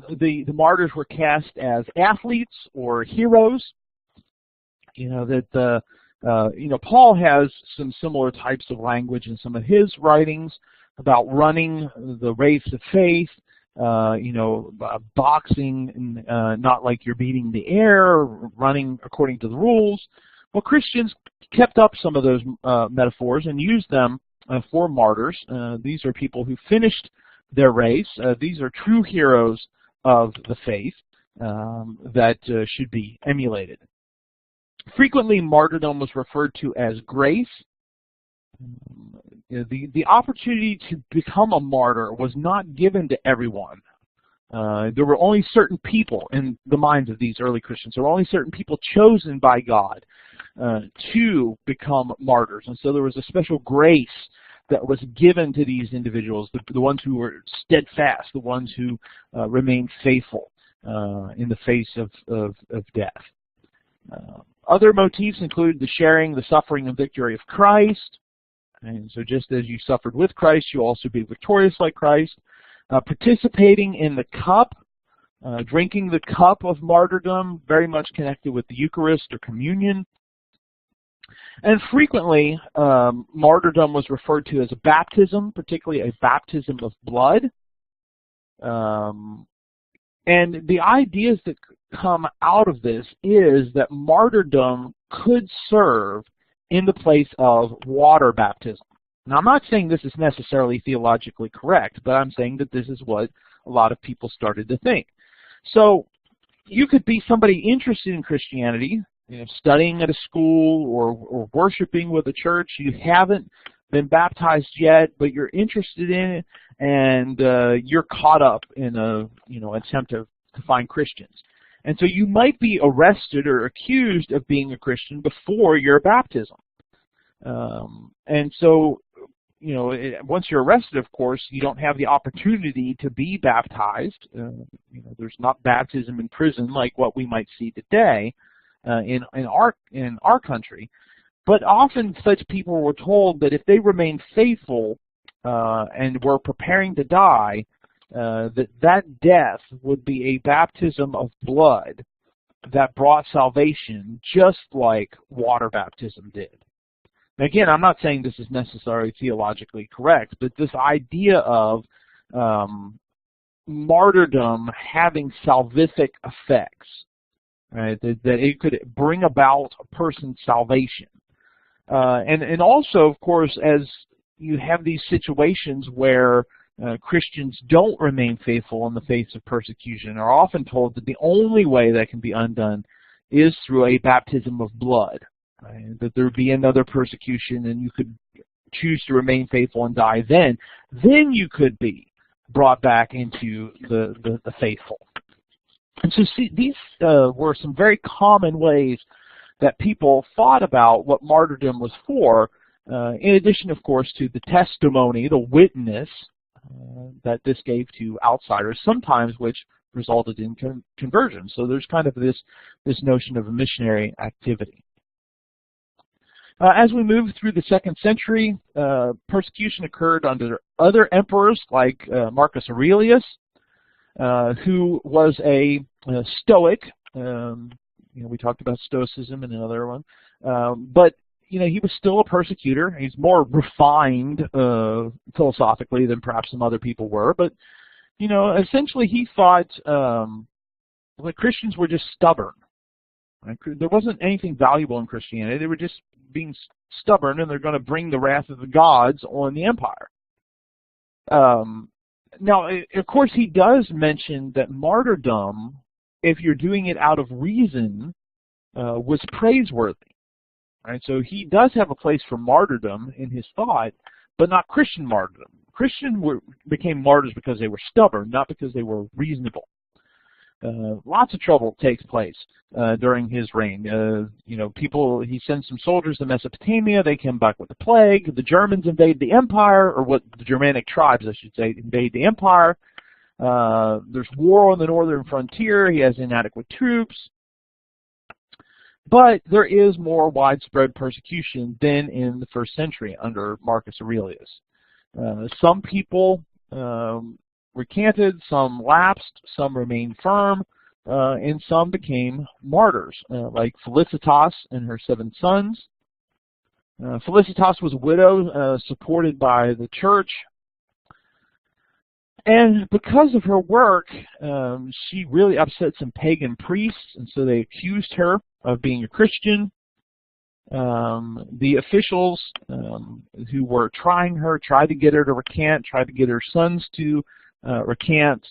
the martyrs were cast as athletes or heroes. Paul has some similar types of language in some of his writings about running the race of faith, boxing, not like you're beating the air, running according to the rules. Well, Christians kept up some of those metaphors and used them for martyrs. These are people who finished their race. These are true heroes of the faith that should be emulated. Frequently, martyrdom was referred to as grace. The opportunity to become a martyr was not given to everyone. There were only certain people in the minds of these early Christians. There were only certain people chosen by God to become martyrs. And so there was a special grace that was given to these individuals, the ones who were steadfast, the ones who remained faithful in the face of death. Other motifs include the sharing, the suffering, and victory of Christ. And so just as you suffered with Christ, you'll also be victorious like Christ. Participating in the cup, drinking the cup of martyrdom, very much connected with the Eucharist or communion. And frequently, martyrdom was referred to as a baptism, particularly a baptism of blood. And the ideas that come out of this is that martyrdom could serve in the place of water baptism. Now, I'm not saying this is necessarily theologically correct, but I'm saying that this is what a lot of people started to think. So you could be somebody interested in Christianity, studying at a school or worshiping with a church. You haven't been baptized yet, but you're interested in it, and you're caught up in an attempt to find Christians. And so you might be arrested or accused of being a Christian before your baptism. And so, once you're arrested, of course, you don't have the opportunity to be baptized. There's not baptism in prison like what we might see today in our country. But often such people were told that if they remained faithful and were preparing to die, that death would be a baptism of blood that brought salvation, just like water baptism did. Now, again, I'm not saying this is necessarily theologically correct, but this idea of martyrdom having salvific effects, right, that it could bring about a person's salvation. And also, of course, as you have these situations where Christians don't remain faithful in the face of persecution, are often told that the only way that can be undone is through a baptism of blood, right? That there would be another persecution and you could choose to remain faithful and die then you could be brought back into the faithful. And so see, these were some very common ways that people thought about what martyrdom was for, in addition, of course, to the testimony, the witness that this gave to outsiders, sometimes which resulted in conversion. So there's kind of this notion of a missionary activity. As we move through the 2nd century, persecution occurred under other emperors like Marcus Aurelius. who was a Stoic. We talked about Stoicism in another one, but he was still a persecutor. He's more refined philosophically than perhaps some other people were, but essentially he thought that Christians were just stubborn. Right? There wasn't anything valuable in Christianity. They were just being stubborn, and they're going to bring the wrath of the gods on the empire. Now, of course, he does mention that martyrdom, if you're doing it out of reason, was praiseworthy. Right? So he does have a place for martyrdom in his thought, but not Christian martyrdom. Christians became martyrs because they were stubborn, not because they were reasonable. Lots of trouble takes place during his reign. He sends some soldiers to Mesopotamia. They come back with the plague. The Germans invade the empire, or what the Germanic tribes, I should say, invade the empire. There's war on the northern frontier. He has inadequate troops. But there is more widespread persecution than in the first century under Marcus Aurelius. Some people recanted, some lapsed, some remained firm, and some became martyrs, like Felicitas and her 7 sons. Felicitas was a widow, supported by the church, and because of her work, she really upset some pagan priests, and so they accused her of being a Christian. The officials who were trying her tried to get her to recant, tried to get her sons to recant.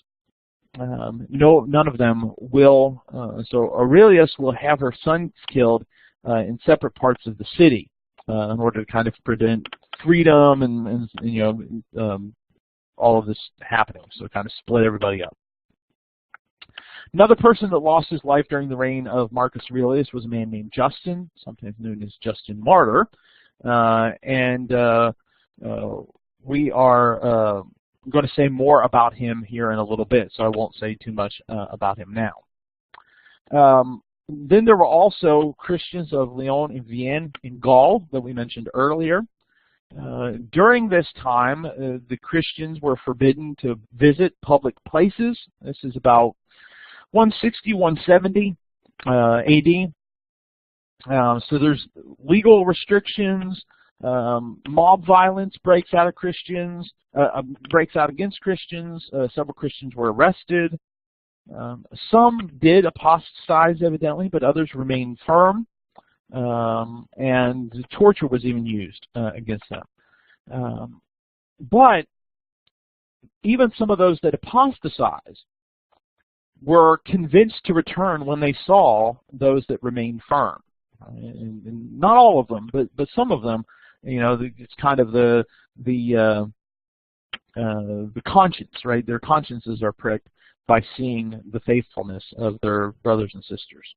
None of them will. So Aurelius will have her sons killed in separate parts of the city in order to kind of prevent freedom and all of this happening. So kind of split everybody up. Another person that lost his life during the reign of Marcus Aurelius was a man named Justin, sometimes known as Justin Martyr. We are going to say more about him here in a little bit, so I won't say too much about him now. Then there were also Christians of Lyon and Vienne in Gaul that we mentioned earlier. During this time, the Christians were forbidden to visit public places. This is about 160, 170 AD. So there's legal restrictions. Mob violence breaks out against Christians. Several Christians were arrested. Some did apostatize, evidently, but others remained firm. And torture was even used against them. But even some of those that apostatized were convinced to return when they saw those that remained firm. And not all of them, but some of them, it's kind of the conscience, right? Their consciences are pricked by seeing the faithfulness of their brothers and sisters.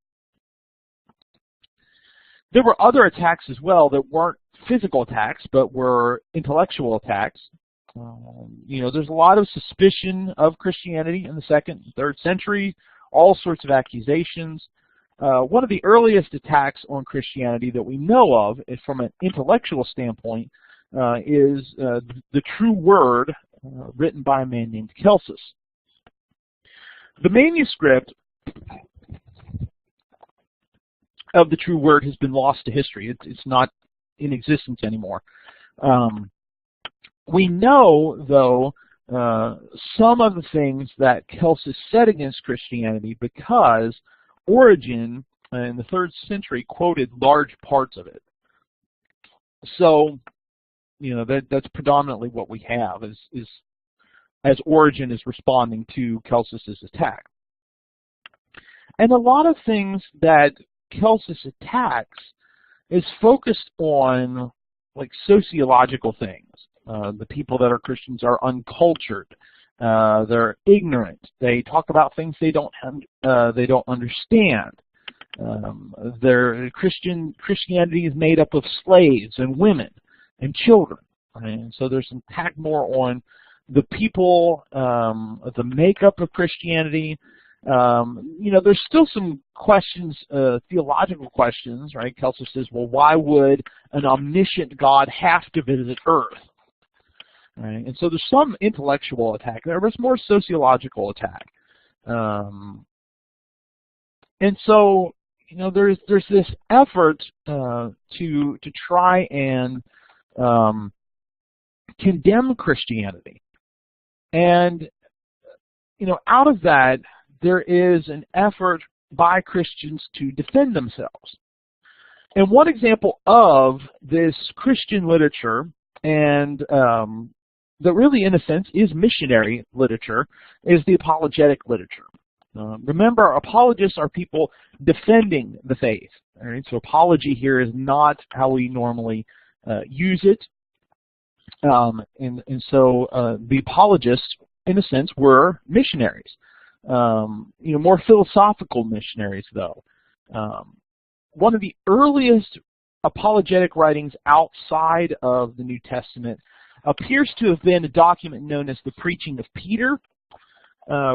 There were other attacks as well that weren't physical attacks, but were intellectual attacks. There's a lot of suspicion of Christianity in the 2nd and 3rd century, all sorts of accusations. One of the earliest attacks on Christianity that we know of, from an intellectual standpoint, is the True Word, written by a man named Celsus. The manuscript of the True Word has been lost to history. It's not in existence anymore. We know, though, some of the things that Celsus said against Christianity because Origen, in the 3rd century, quoted large parts of it. So, that's predominantly what we have is as Origen is responding to Celsus's attack. And a lot of things that Celsus attacks is focused on like sociological things. The people that are Christians are uncultured. They're ignorant. They talk about things they don't understand. Christianity is made up of slaves and women and children. Right? And so there's an attack more on the people, the makeup of Christianity. There's still some questions, theological questions, right? Celsus says, well, why would an omniscient God have to visit Earth? Right? And so there's some intellectual attack. There was more sociological attack. And so, you know, there's this effort to try and condemn Christianity, and you know, out of that there is an effort by Christians to defend themselves. And one example of this Christian literature, and that really, in a sense, is missionary literature, is the apologetic literature. Remember, apologists are people defending the faith. All right? So apology here is not how we normally use it. And so the apologists, in a sense, were missionaries. You know, more philosophical missionaries, though. One of the earliest apologetic writings outside of the New Testament appears to have been a document known as the Preaching of Peter,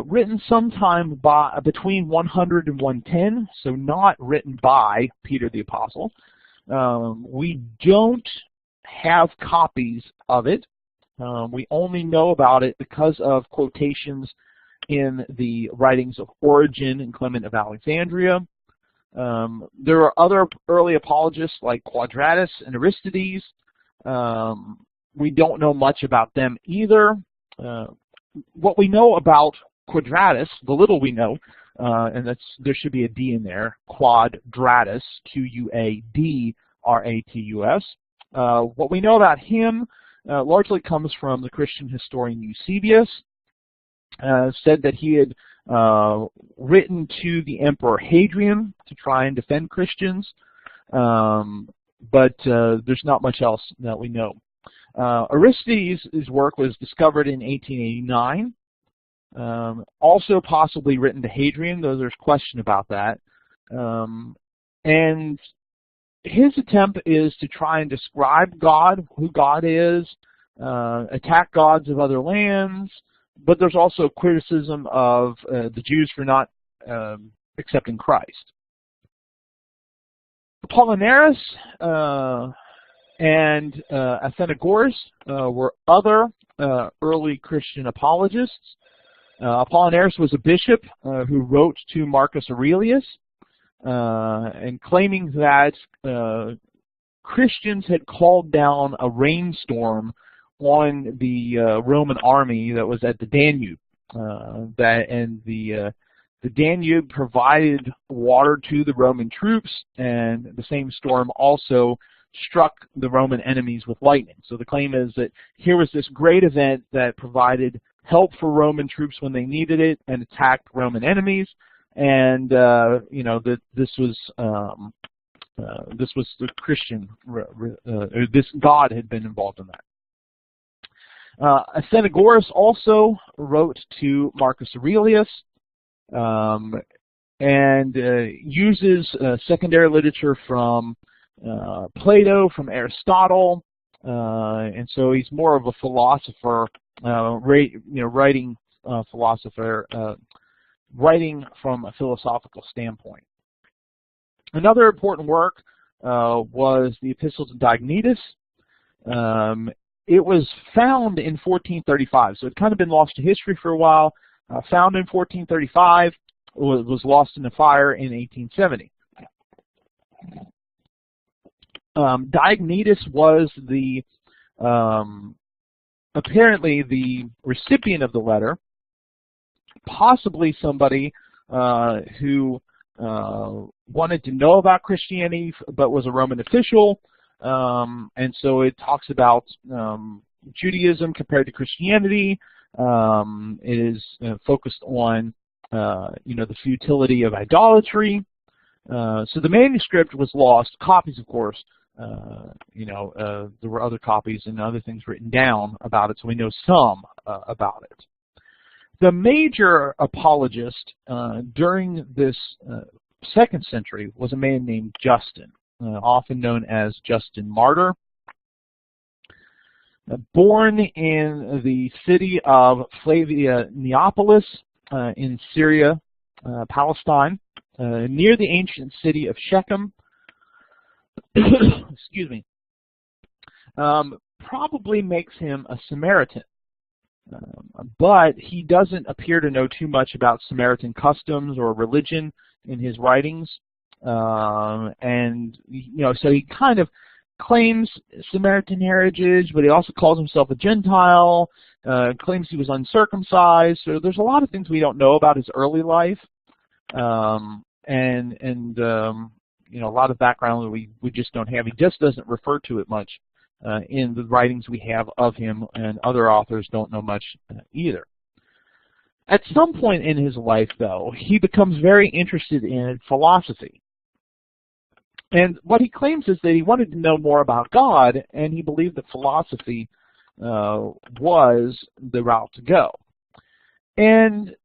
written sometime between 100 and 110, so not written by Peter the Apostle. We don't have copies of it. We only know about it because of quotations in the writings of Origen and Clement of Alexandria. There are other early apologists like Quadratus and Aristides. We don't know much about them either. What we know about Quadratus, the little we know, and there should be a D in there, Quadratus, Q-U-A-D-R-A-T-U-S. What we know about him largely comes from the Christian historian Eusebius. Said that he had written to the Emperor Hadrian to try and defend Christians, but there's not much else that we know. Aristides' work was discovered in 1889, also possibly written to Hadrian, though there's question about that. And his attempt is to try and describe God, who God is, attack gods of other lands, but there's also criticism of the Jews for not accepting Christ. Apollinaris and Athenagoras were other early Christian apologists. Apollinaris was a bishop who wrote to Marcus Aurelius and claiming that Christians had called down a rainstorm on the Roman army that was at the Danube. The Danube provided water to the Roman troops, and the same storm also struck the Roman enemies with lightning. So the claim is that here was this great event that provided help for Roman troops when they needed it and attacked Roman enemies, and you know, that this was the Christian, this God had been involved in that. Athenagoras also wrote to Marcus Aurelius and uses secondary literature from Plato, from Aristotle, and so he's more of a philosopher, writing from a philosophical standpoint. Another important work was the Epistles of Diognetus. It was found in 1435, so it had kind of been lost to history for a while. Found in 1435, was lost in a fire in 1870. Diognetus was apparently the recipient of the letter, possibly somebody who wanted to know about Christianity but was a Roman official. And so it talks about Judaism compared to Christianity. It is focused on the futility of idolatry. So the manuscript was lost. Copies, of course, there were other copies and other things written down about it, so we know some about it. The major apologist during this 2nd century was a man named Justin, often known as Justin Martyr. Born in the city of Flavia Neapolis in Syria, Palestine, near the ancient city of Shechem. Excuse me. Probably makes him a Samaritan. But he doesn't appear to know too much about Samaritan customs or religion in his writings. And, so he kind of claims Samaritan heritage, but he also calls himself a Gentile, claims he was uncircumcised. So there's a lot of things we don't know about his early life, and a lot of background that we just don't have. He just doesn't refer to it much in the writings we have of him, and other authors don't know much either. At some point in his life, though, he becomes very interested in philosophy. And what he claims is that he wanted to know more about God, and he believed that philosophy was the route to go. And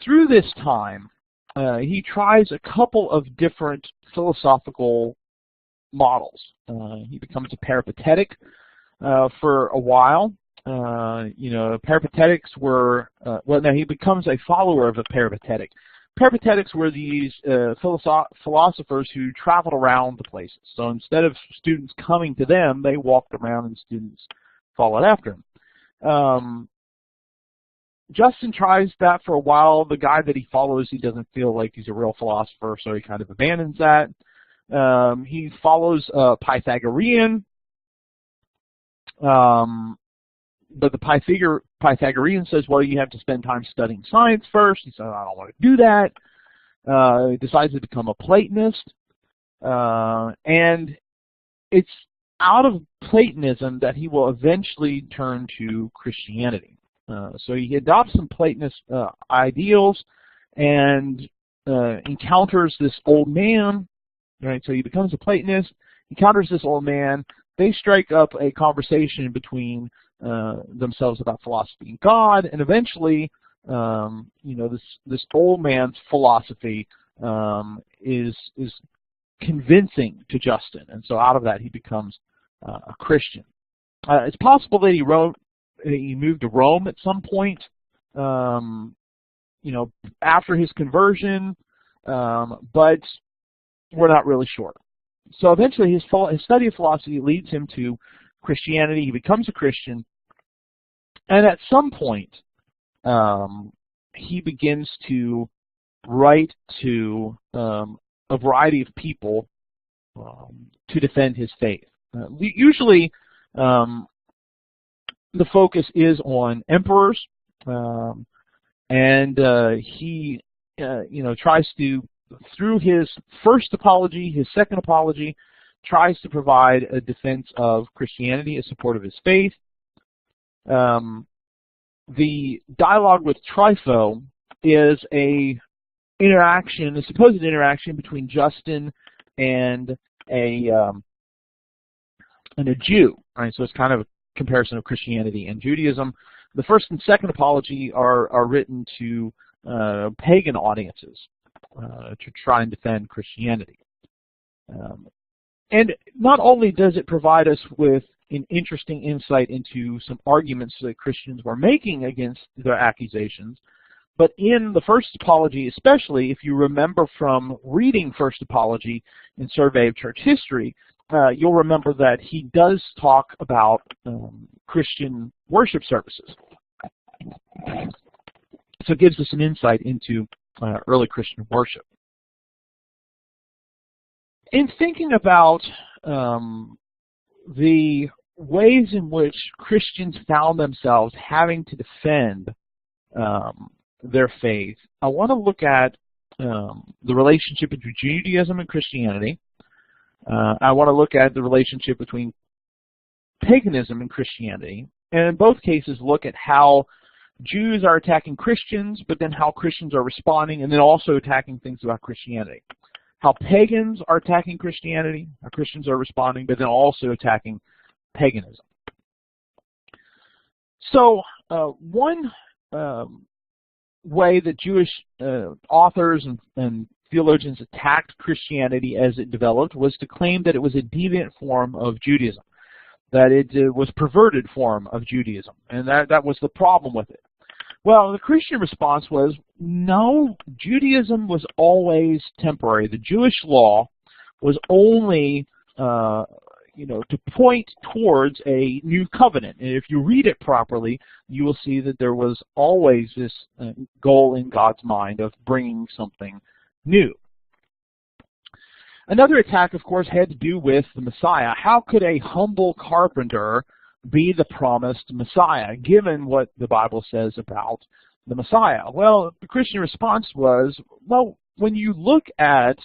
through this time, he tries a couple of different philosophical models. He becomes a peripatetic for a while. Peripatetics were, he becomes a follower of a peripatetic. Peripatetics were these philosophers who traveled around the places. So instead of students coming to them, they walked around and students followed after them. Justin tries that for a while. The guy that he follows, he doesn't feel like he's a real philosopher, so he kind of abandons that. He follows Pythagorean, but the Pythagorean says, well, you have to spend time studying science first. He says, I don't want to do that. He decides to become a Platonist, and it's out of Platonism that he will eventually turn to Christianity. So he adopts some Platonist ideals and encounters this old man. Right, so he becomes a Platonist, encounters this old man. They strike up a conversation between themselves about philosophy and God, and eventually, this old man's philosophy is convincing to Justin, and so out of that he becomes a Christian. It's possible that he moved to Rome at some point, after his conversion, but we're not really sure. So eventually his study of philosophy leads him to Christianity. He becomes a Christian, and at some point he begins to write to a variety of people to defend his faith. Usually the focus is on emperors, and he tries to, through his first apology, his second apology, tries to provide a defense of Christianity, a support of his faith. The dialogue with Trypho is a supposed interaction between Justin and a Jew. Right? So it's kind of a comparison of Christianity and Judaism. The first and second apology are written to pagan audiences to try and defend Christianity. And not only does it provide us with an interesting insight into some arguments that Christians were making against their accusations, but in the first apology, especially if you remember from reading First Apology in Survey of Church History, you'll remember that he does talk about Christian worship services. So it gives us an insight into early Christian worship. In thinking about the ways in which Christians found themselves having to defend their faith, I want to look at the relationship between Judaism and Christianity. I want to look at the relationship between paganism and Christianity, and in both cases look at how Jews are attacking Christians, but then how Christians are responding, and then also attacking things about Christianity. How pagans are attacking Christianity, how Christians are responding, but then also attacking paganism. So one way that Jewish authors and theologians attacked Christianity as it developed was to claim that it was a deviant form of Judaism, that it was a perverted form of Judaism, and that was the problem with it. Well, the Christian response was, no, Judaism was always temporary. The Jewish law was only to point towards a new covenant. And if you read it properly, you will see that there was always this goal in God's mind of bringing something new. Another attack, of course, had to do with the Messiah. How could a humble carpenter be the promised Messiah, given what the Bible says about the Messiah? Well, the Christian response was, well, when you look at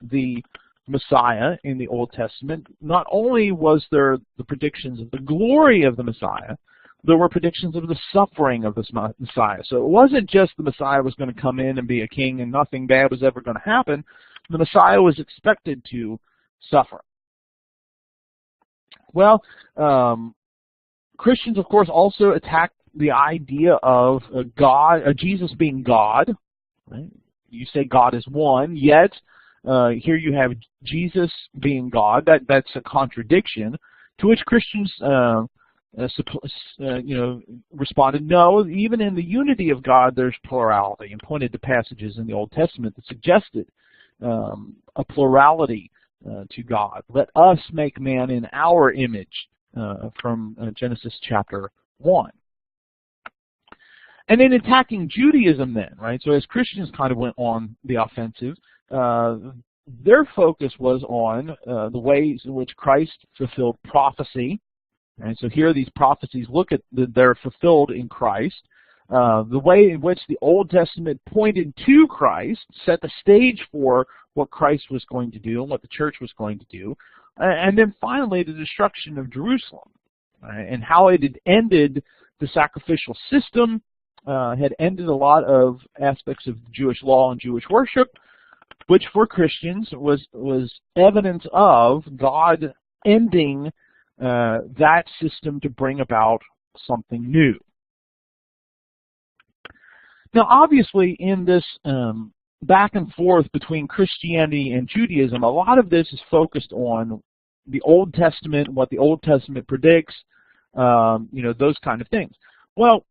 the Messiah in the Old Testament, not only was there the predictions of the glory of the Messiah, there were predictions of the suffering of the Messiah. So it wasn't just the Messiah was going to come in and be a king and nothing bad was ever going to happen. The Messiah was expected to suffer. Well, Christians, of course, also attacked the idea of Jesus being God. Right? You say God is one, yet here you have Jesus being God. That's a contradiction. To which Christians, responded, no. Even in the unity of God, there's plurality, and pointed to passages in the Old Testament that suggested a plurality to God. Let us make man in our image, from Genesis chapter 1. And then attacking Judaism then, right? So as Christians kind of went on the offensive, their focus was on the ways in which Christ fulfilled prophecy. And so here these prophecies look at they're fulfilled in Christ. The way in which the Old Testament pointed to Christ, set the stage for what Christ was going to do and what the church was going to do. And then finally, the destruction of Jerusalem, and how it had ended the sacrificial system, had ended a lot of aspects of Jewish law and Jewish worship, which for Christians was evidence of God ending that system to bring about something new. Now, obviously, in this back and forth between Christianity and Judaism, a lot of this is focused on the Old Testament, what the Old Testament predicts, those kind of things. Well,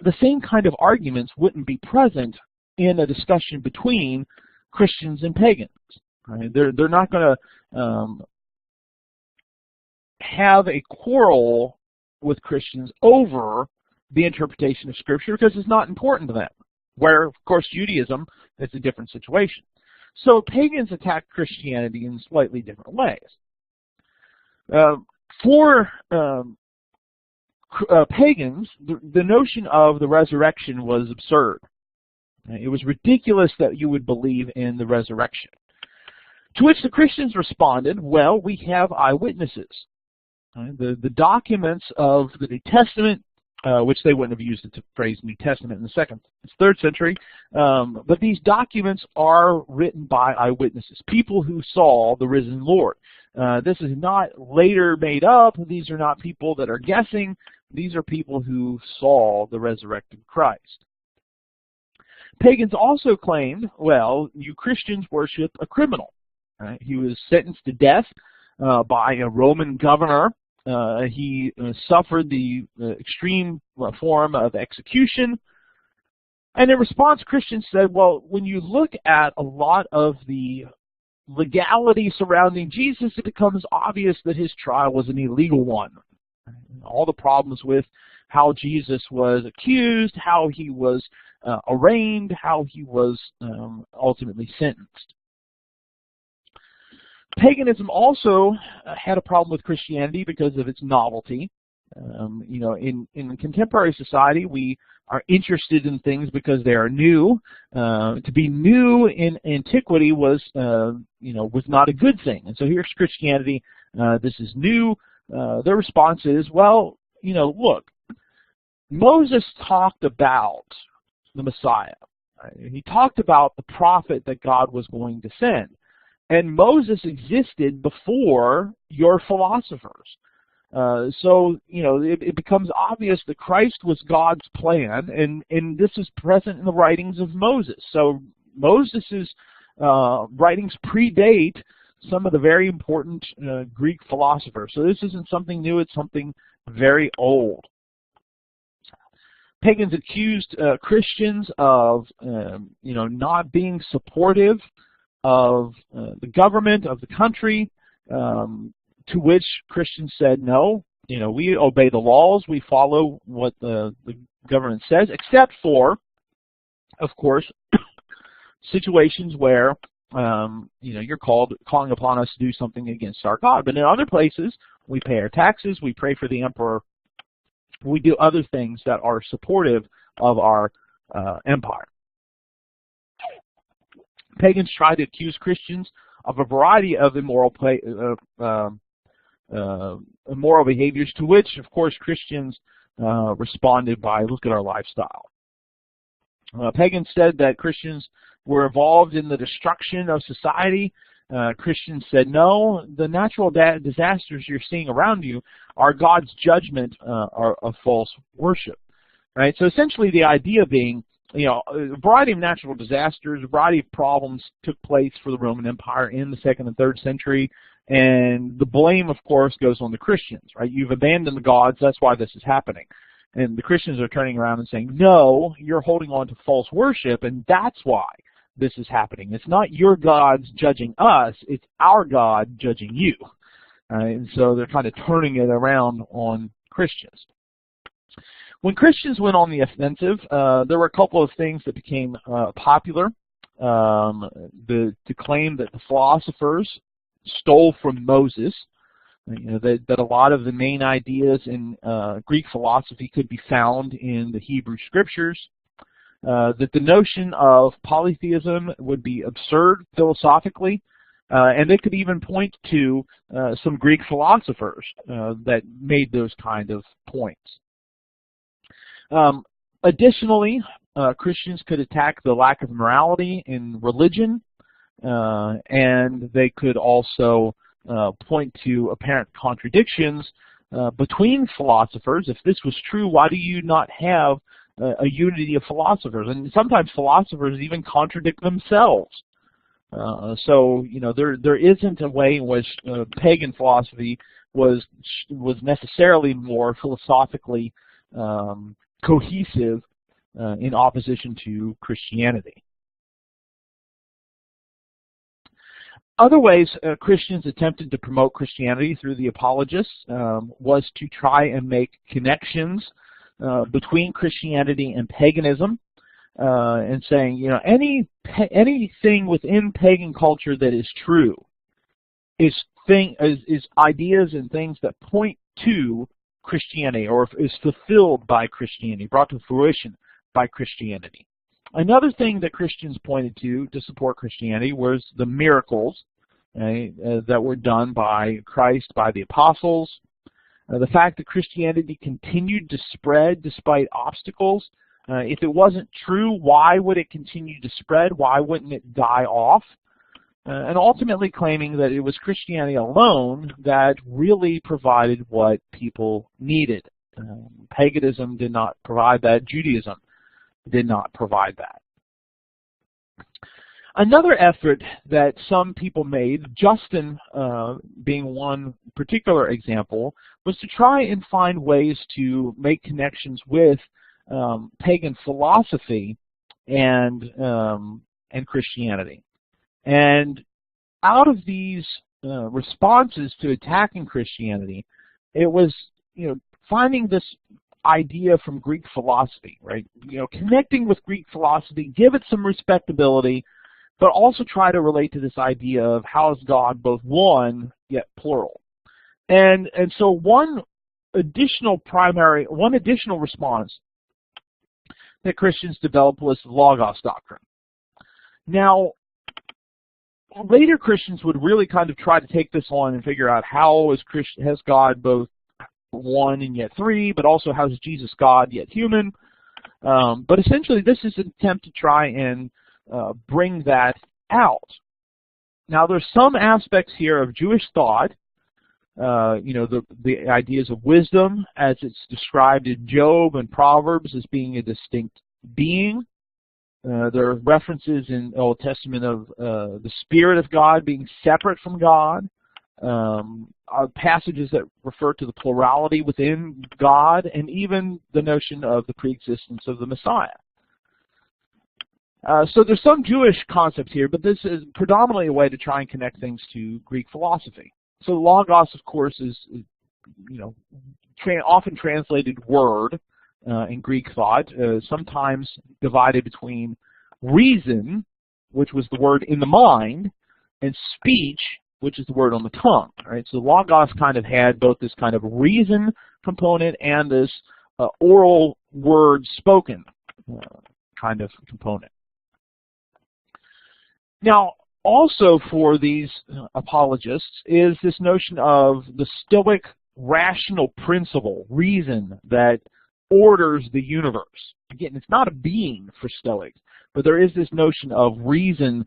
the same kind of arguments wouldn't be present in a discussion between Christians and pagans. Right? They're not going to have a quarrel with Christians over the interpretation of Scripture because it's not important to them. Where, of course, Judaism is a different situation. So pagans attack Christianity in slightly different ways. For pagans, the notion of the resurrection was absurd. It was ridiculous that you would believe in the resurrection. To which the Christians responded, well, we have eyewitnesses. The documents of the New Testament, which they wouldn't have used the phrase New Testament in the 3rd century, but these documents are written by eyewitnesses, people who saw the risen Lord. This is not later made up. These are not people that are guessing. These are people who saw the resurrected Christ. Pagans also claimed, well, you Christians worship a criminal. Right? He was sentenced to death by a Roman governor. He suffered the extreme form of execution. And in response, Christians said, well, when you look at a lot of the legality surrounding Jesus, it becomes obvious that his trial was an illegal one. All the problems with how Jesus was accused, how he was arraigned, how he was ultimately sentenced. Paganism also had a problem with Christianity because of its novelty. In contemporary society, we are interested in things because they are new. To be new in antiquity was not a good thing. And so here's Christianity. This is new. Their response is, well, look, Moses talked about the Messiah. Right? He talked about the prophet that God was going to send. And Moses existed before your philosophers. So it becomes obvious that Christ was God's plan, and this is present in the writings of Moses. So Moses' writings predate some of the very important Greek philosophers. So this isn't something new, it's something very old. Pagans accused Christians of not being supportive of the government, of the country, to which Christians said, no, we obey the laws, we follow what the government says, except for, of course, situations where you're calling upon us to do something against our God. But in other places, we pay our taxes, we pray for the emperor, we do other things that are supportive of our empire. Pagans try to accuse Christians of a variety of immoral behaviors, to which, of course, Christians responded by, look at our lifestyle. Pagans said that Christians were involved in the destruction of society. Christians said, no, the natural disasters you're seeing around you are God's judgment of false worship. Right? So essentially the idea being, a variety of natural disasters, a variety of problems took place for the Roman Empire in the 2nd and 3rd century, and the blame, of course, goes on the Christians. Right? You've abandoned the gods, that's why this is happening. And the Christians are turning around and saying, no, you're holding on to false worship, and that's why this is happening. It's not your gods judging us, it's our God judging you. And so they're kind of turning it around on Christians. When Christians went on the offensive, there were a couple of things that became popular. To claim that the philosophers stole from Moses, that a lot of the main ideas in Greek philosophy could be found in the Hebrew Scriptures, that the notion of polytheism would be absurd philosophically, and they could even point to some Greek philosophers that made those kind of points. Additionally, Christians could attack the lack of morality in religion, and they could also point to apparent contradictions between philosophers. If this was true, why do you not have a unity of philosophers? And sometimes philosophers even contradict themselves. So there isn't a way in which pagan philosophy was necessarily more philosophically cohesive in opposition to Christianity. Other ways Christians attempted to promote Christianity through the apologists was to try and make connections between Christianity and paganism, and saying, anything within pagan culture that is true is ideas and things that point to Christianity, or is fulfilled by Christianity, brought to fruition by Christianity. Another thing that Christians pointed to support Christianity was the miracles that were done by Christ, by the apostles. The fact that Christianity continued to spread despite obstacles. If it wasn't true, why would it continue to spread? Why wouldn't it die off? And ultimately claiming that it was Christianity alone that really provided what people needed. Paganism did not provide that. Judaism did not provide that. Another effort that some people made, Justin being one particular example, was to try and find ways to make connections with pagan philosophy and Christianity. And out of these responses to attacking Christianity, it was finding this idea from Greek philosophy, right? Connecting with Greek philosophy, give it some respectability, but also try to relate to this idea of how is God both one yet plural. And so one additional response that Christians developed was the Logos doctrine. Now, later Christians would really kind of try to take this on and figure out how has God both one and yet three, but also how is Jesus God yet human. But essentially this is an attempt to try and bring that out. Now there's some aspects here of Jewish thought, the ideas of wisdom as it's described in Job and Proverbs as being a distinct being. There are references in the Old Testament of the Spirit of God being separate from God. Passages that refer to the plurality within God, and even the notion of the preexistence of the Messiah. So there's some Jewish concepts here, but this is predominantly a way to try and connect things to Greek philosophy. So logos, of course, is often translated word in Greek thought, sometimes divided between reason, which was the word in the mind, and speech, which is the word on the tongue. Right? So logos kind of had both this kind of reason component and this oral word spoken kind of component. Now, also for these apologists is this notion of the Stoic rational principle, reason, that orders the universe. Again, it's not a being for Stoics, but there is this notion of reason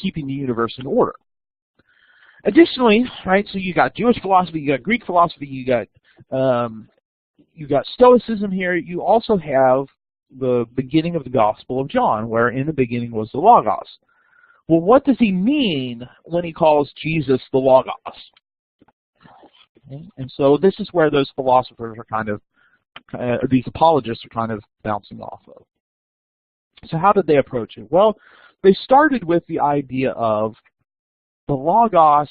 keeping the universe in order. Additionally, right, so you got Jewish philosophy, you got Greek philosophy, you got Stoicism here. You also have the beginning of the Gospel of John, where in the beginning was the Logos. Well, what does he mean when he calls Jesus the Logos? Okay. And so this is where those philosophers are kind of, these apologists are kind of bouncing off of. So how did they approach it? Well, they started with the idea of the Logos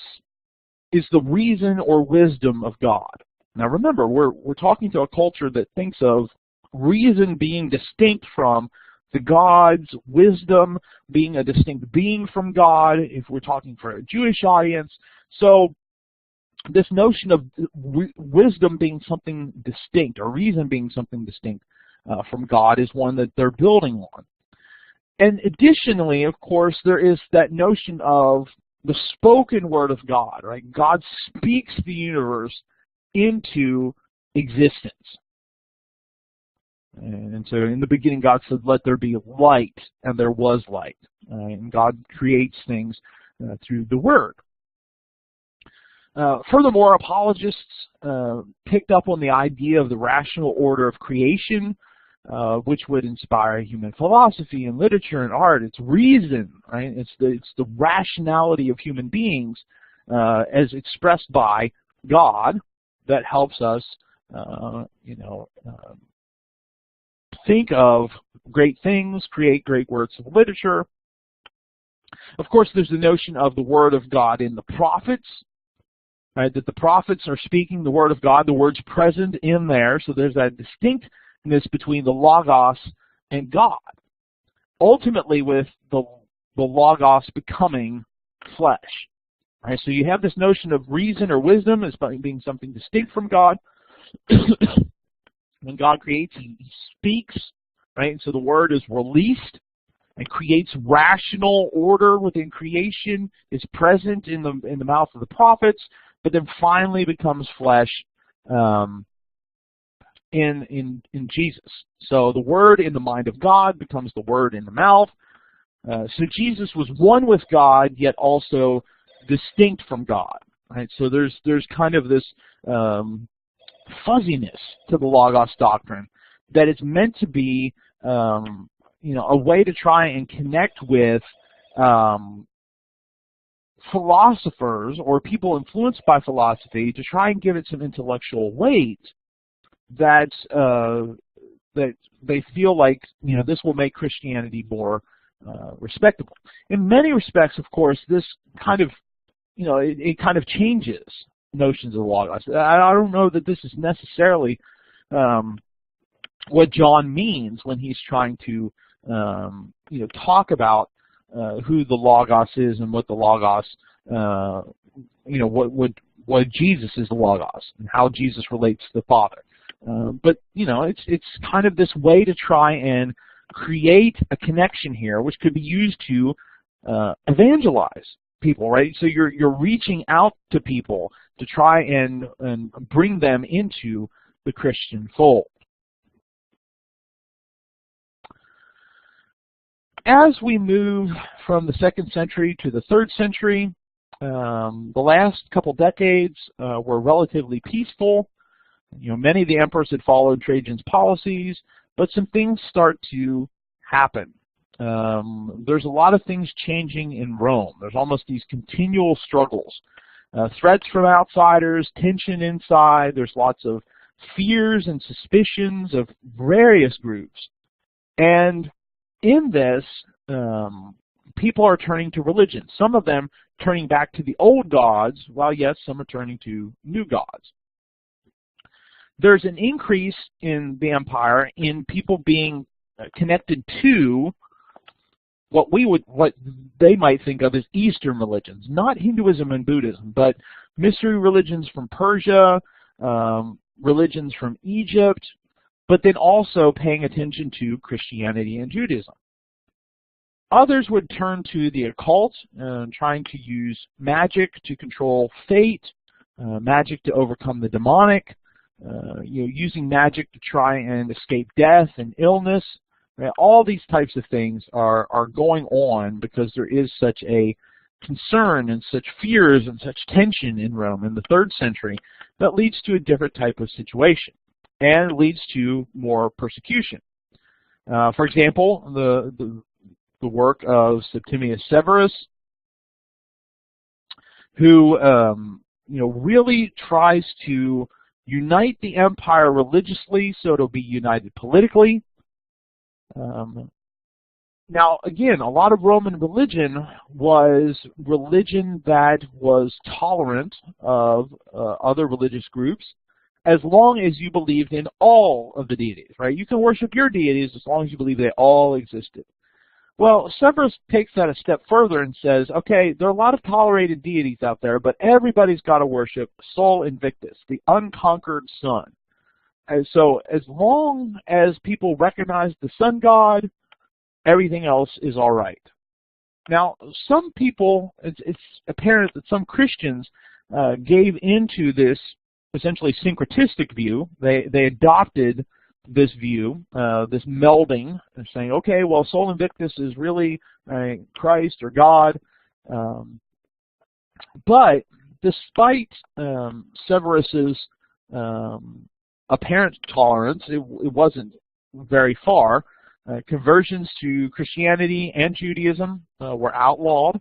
is the reason or wisdom of God. Now remember, we're talking to a culture that thinks of reason being distinct from the God's wisdom being a distinct being from God, if we're talking for a Jewish audience. So this notion of wisdom being something distinct, or reason being something distinct from God, is one that they're building on. And additionally, of course, there is that notion of the spoken word of God, right? God speaks the universe into existence. And so in the beginning, God said, let there be light, and there was light. And God creates things through the Word. Furthermore, apologists picked up on the idea of the rational order of creation, which would inspire human philosophy and literature and art. It's reason, right? It's the rationality of human beings as expressed by God that helps us, think of great things, create great works of literature. Of course, there's the notion of the Word of God in the prophets, right? That the prophets are speaking the Word of God, the Word's present in there, so there's that distinctness between the Logos and God. Ultimately, with the Logos becoming flesh. Right? So you have this notion of reason or wisdom as being something distinct from God. When God creates, he speaks, right? So the Word is released and creates rational order within creation, is present in the mouth of the prophets, but then finally becomes flesh in Jesus. So the Word in the mind of God becomes the Word in the mouth. So Jesus was one with God, yet also distinct from God. Right? So there's kind of this fuzziness to the Logos doctrine that it's meant to be a way to try and connect with philosophers or people influenced by philosophy, to try and give it some intellectual weight that they feel like this will make Christianity more respectable. In many respects, of course, this kind of it kind of changes notions of the Logos. I don't know that this is necessarily what John means when he's trying to talk about who the Logos is and what the Logos what Jesus is the Logos and how Jesus relates to the Father. But it's kind of this way to try and create a connection here, which could be used to evangelize people, right? So you're reaching out to people to try and bring them into the Christian fold. As we move from the 2nd century to the 3rd century, the last couple decades were relatively peaceful. Many of the emperors had followed Trajan's policies, but some things start to happen. There's a lot of things changing in Rome. There's almost these continual struggles. Threats from outsiders, tension inside. There's lots of fears and suspicions of various groups. And in this, people are turning to religion. Some of them turning back to the old gods, while yes, some are turning to new gods. There's an increase in the empire in people being connected to what they might think of as Eastern religions, not Hinduism and Buddhism, but mystery religions from Persia, religions from Egypt, but then also paying attention to Christianity and Judaism. Others would turn to the occult, trying to use magic to control fate, magic to overcome the demonic, using magic to try and escape death and illness. All these types of things are going on because there is such a concern and such fears and such tension in Rome in the 3rd century that leads to a different type of situation and leads to more persecution. For example, the work of Septimius Severus, who really tries to unite the empire religiously so it'll be united politically. Now, again, a lot of Roman religion was religion that was tolerant of other religious groups as long as you believed in all of the deities, right? You can worship your deities as long as you believe they all existed. Well, Severus takes that a step further and says, okay, there are a lot of tolerated deities out there, but everybody's got to worship Sol Invictus, the unconquered sun. And so as long as people recognize the sun god, everything else is all right. Now, some people, it's apparent that some Christians gave into this essentially syncretistic view. They adopted this view, this melding, and saying, okay, well, Sol Invictus is really Christ or God. But despite Severus's apparent tolerance, it wasn't very far. Conversions to Christianity and Judaism were outlawed.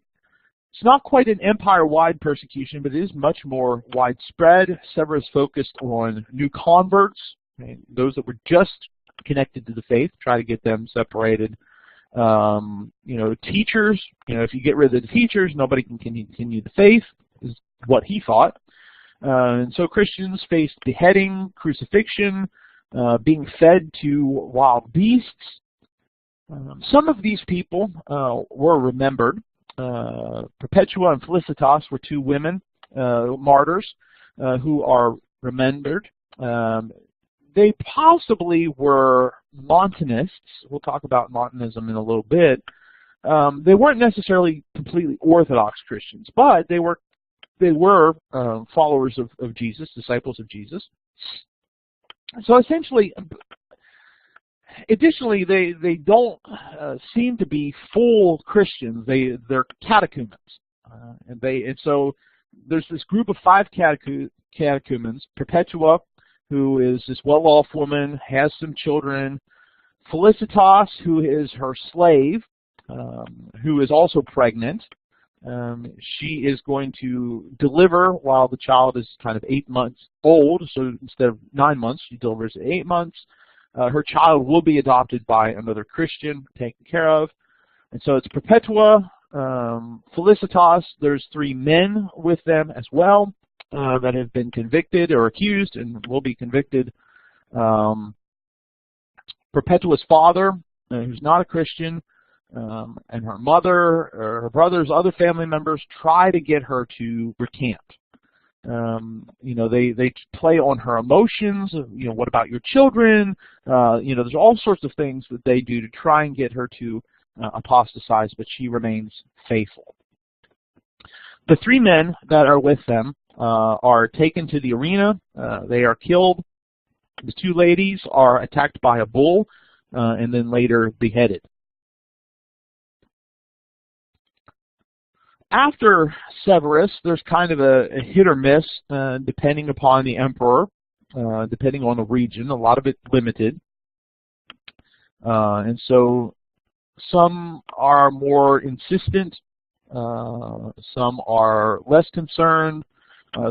It's not quite an empire-wide persecution, but it is much more widespread. Severus focused on new converts, those that were just connected to the faith, try to get them separated. Teachers, if you get rid of the teachers, nobody can continue the faith, is what he thought. And so Christians faced beheading, crucifixion, being fed to wild beasts. Some of these people were remembered. Perpetua and Felicitas were 2 women, martyrs, who are remembered. They possibly were Montanists. We'll talk about Montanism in a little bit. They weren't necessarily completely Orthodox Christians, but they were followers of Jesus, disciples of Jesus. So essentially, additionally, they don't seem to be full Christians. They're catechumens, and so there's this group of 5 catechumens: Perpetua, who is this well-off woman, has some children; Felicitas, who is her slave, who is also pregnant. She is going to deliver while the child is kind of 8 months old, so instead of 9 months, she delivers at 8 months. Her child will be adopted by another Christian, taken care of. And so it's Perpetua, Felicitas. There's 3 men with them as well that have been convicted or accused and will be convicted. Perpetua's father, who's not a Christian, and her mother, or her brothers, other family members try to get her to recant. They play on her emotions. What about your children? There's all sorts of things that they do to try and get her to apostatize, but she remains faithful. The 3 men that are with them are taken to the arena. They are killed. The 2 ladies are attacked by a bull and then later beheaded. After Severus, there's kind of a hit or miss depending upon the emperor, depending on the region, a lot of it limited. And so some are more insistent, some are less concerned,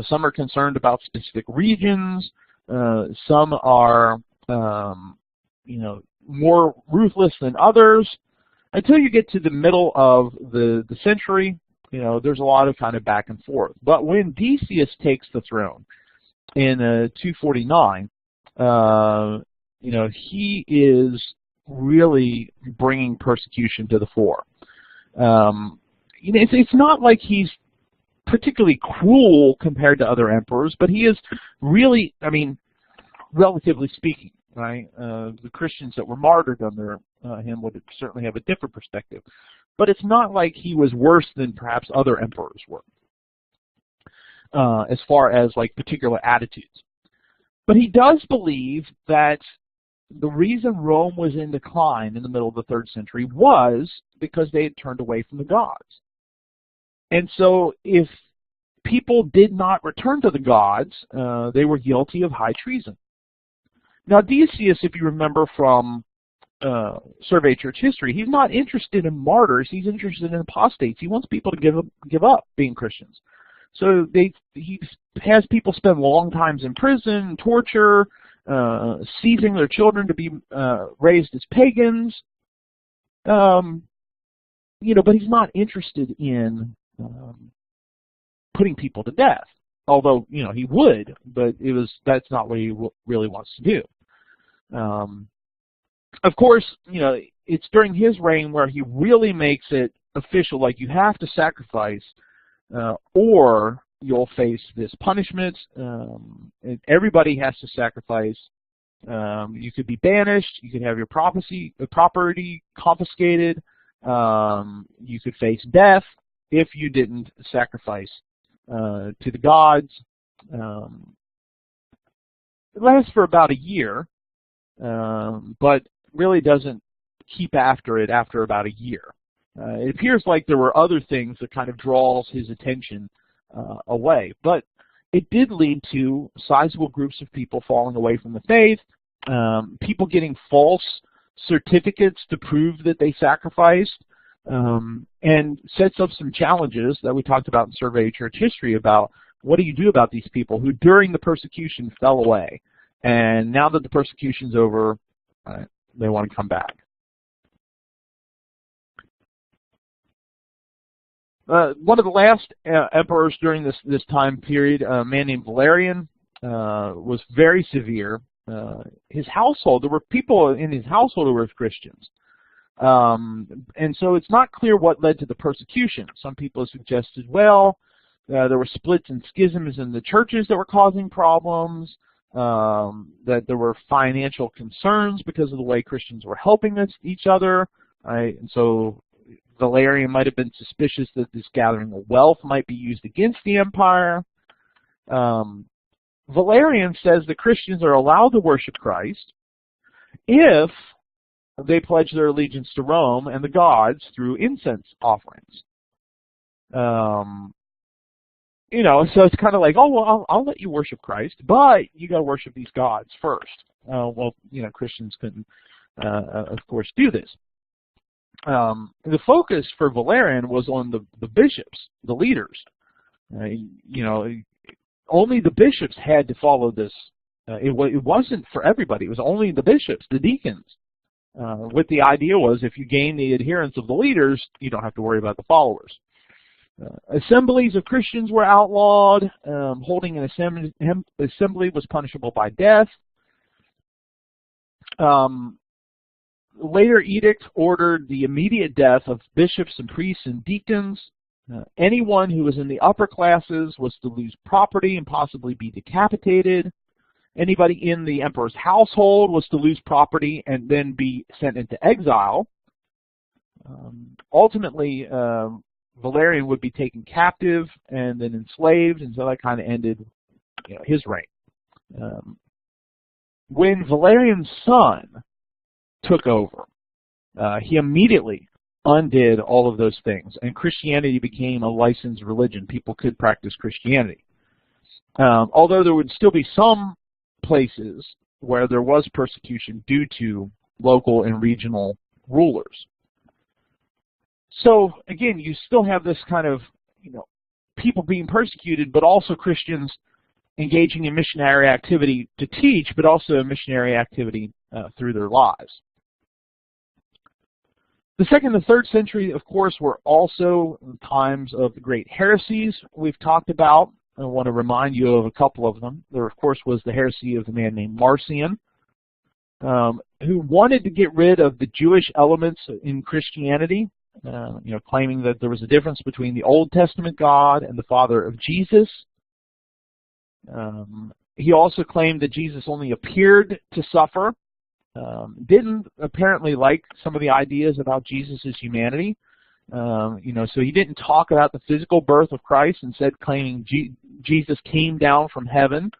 some are concerned about specific regions, some are more ruthless than others, until you get to the middle of the century. You know, there's a lot of kind of back and forth. But when Decius takes the throne in 249, you know, he is really bringing persecution to the fore. You know, it's not like he's particularly cruel compared to other emperors, but he is really, I mean, relatively speaking, right? The Christians that were martyred under him would certainly have a different perspective. But it's not like he was worse than perhaps other emperors were, as far as like particular attitudes. But he does believe that the reason Rome was in decline in the middle of the 3rd century was because they had turned away from the gods. And so if people did not return to the gods, they were guilty of high treason. Now Decius, if you remember from Survey Church History, he's not interested in martyrs, he's interested in apostates. He wants people to give up being Christians. So he has people spend long times in prison, torture, seizing their children to be raised as pagans. You know, but he's not interested in putting people to death. Although, you know, he would, but that's not what he really wants to do. Of course, you know, it's during his reign where he really makes it official, like you have to sacrifice or you'll face this punishment. And everybody has to sacrifice. You could be banished. You could have your property confiscated. You could face death if you didn't sacrifice to the gods. It lasts for about a year, but really doesn't keep after it after about a year. It appears like there were other things that kind of draws his attention away, but it did lead to sizable groups of people falling away from the faith, people getting false certificates to prove that they sacrificed, and sets up some challenges that we talked about in Survey Church History about what do you do about these people who during the persecution fell away, and now that the persecution's over, they want to come back. One of the last emperors during this time period, a man named Valerian, was very severe. His household, there were people in his household who were Christians. And so it's not clear what led to the persecution. Some people have suggested, well, there were splits and schisms in the churches that were causing problems, that there were financial concerns because of the way Christians were helping each other. Right? And so Valerian might have been suspicious that this gathering of wealth might be used against the empire. Valerian says that Christians are allowed to worship Christ if they pledge their allegiance to Rome and the gods through incense offerings. You know, so it's kind of like, oh, well, I'll let you worship Christ, but you got to worship these gods first. Well, you know, Christians couldn't, of course, do this. The focus for Valerian was on the bishops, the leaders. You know, only the bishops had to follow this. It wasn't for everybody. It was only the bishops, the deacons. What the idea was, if you gain the adherence of the leaders, you don't have to worry about the followers. Assemblies of Christians were outlawed. Holding an assembly was punishable by death. Later edict ordered the immediate death of bishops and priests and deacons. Anyone who was in the upper classes was to lose property and possibly be decapitated. Anybody in the emperor's household was to lose property and then be sent into exile. Ultimately, Valerian would be taken captive and then enslaved, and so that kind of ended, you know, his reign. When Valerian's son took over, he immediately undid all of those things, and Christianity became a licensed religion. People could practice Christianity. Although there would still be some places where there was persecution due to local and regional rulers. So again, you still have this kind of, you know, people being persecuted, but also Christians engaging in missionary activity to teach, but also missionary activity through their lives. The 2nd and 3rd century, of course, were also times of the great heresies we've talked about. I want to remind you of a couple of them. There, of course, was the heresy of the man named Marcion, who wanted to get rid of the Jewish elements in Christianity, claiming that there was a difference between the Old Testament God and the Father of Jesus. He also claimed that Jesus only appeared to suffer. Didn't apparently like some of the ideas about Jesus' humanity. So he didn't talk about the physical birth of Christ, instead claiming Jesus came down from heaven.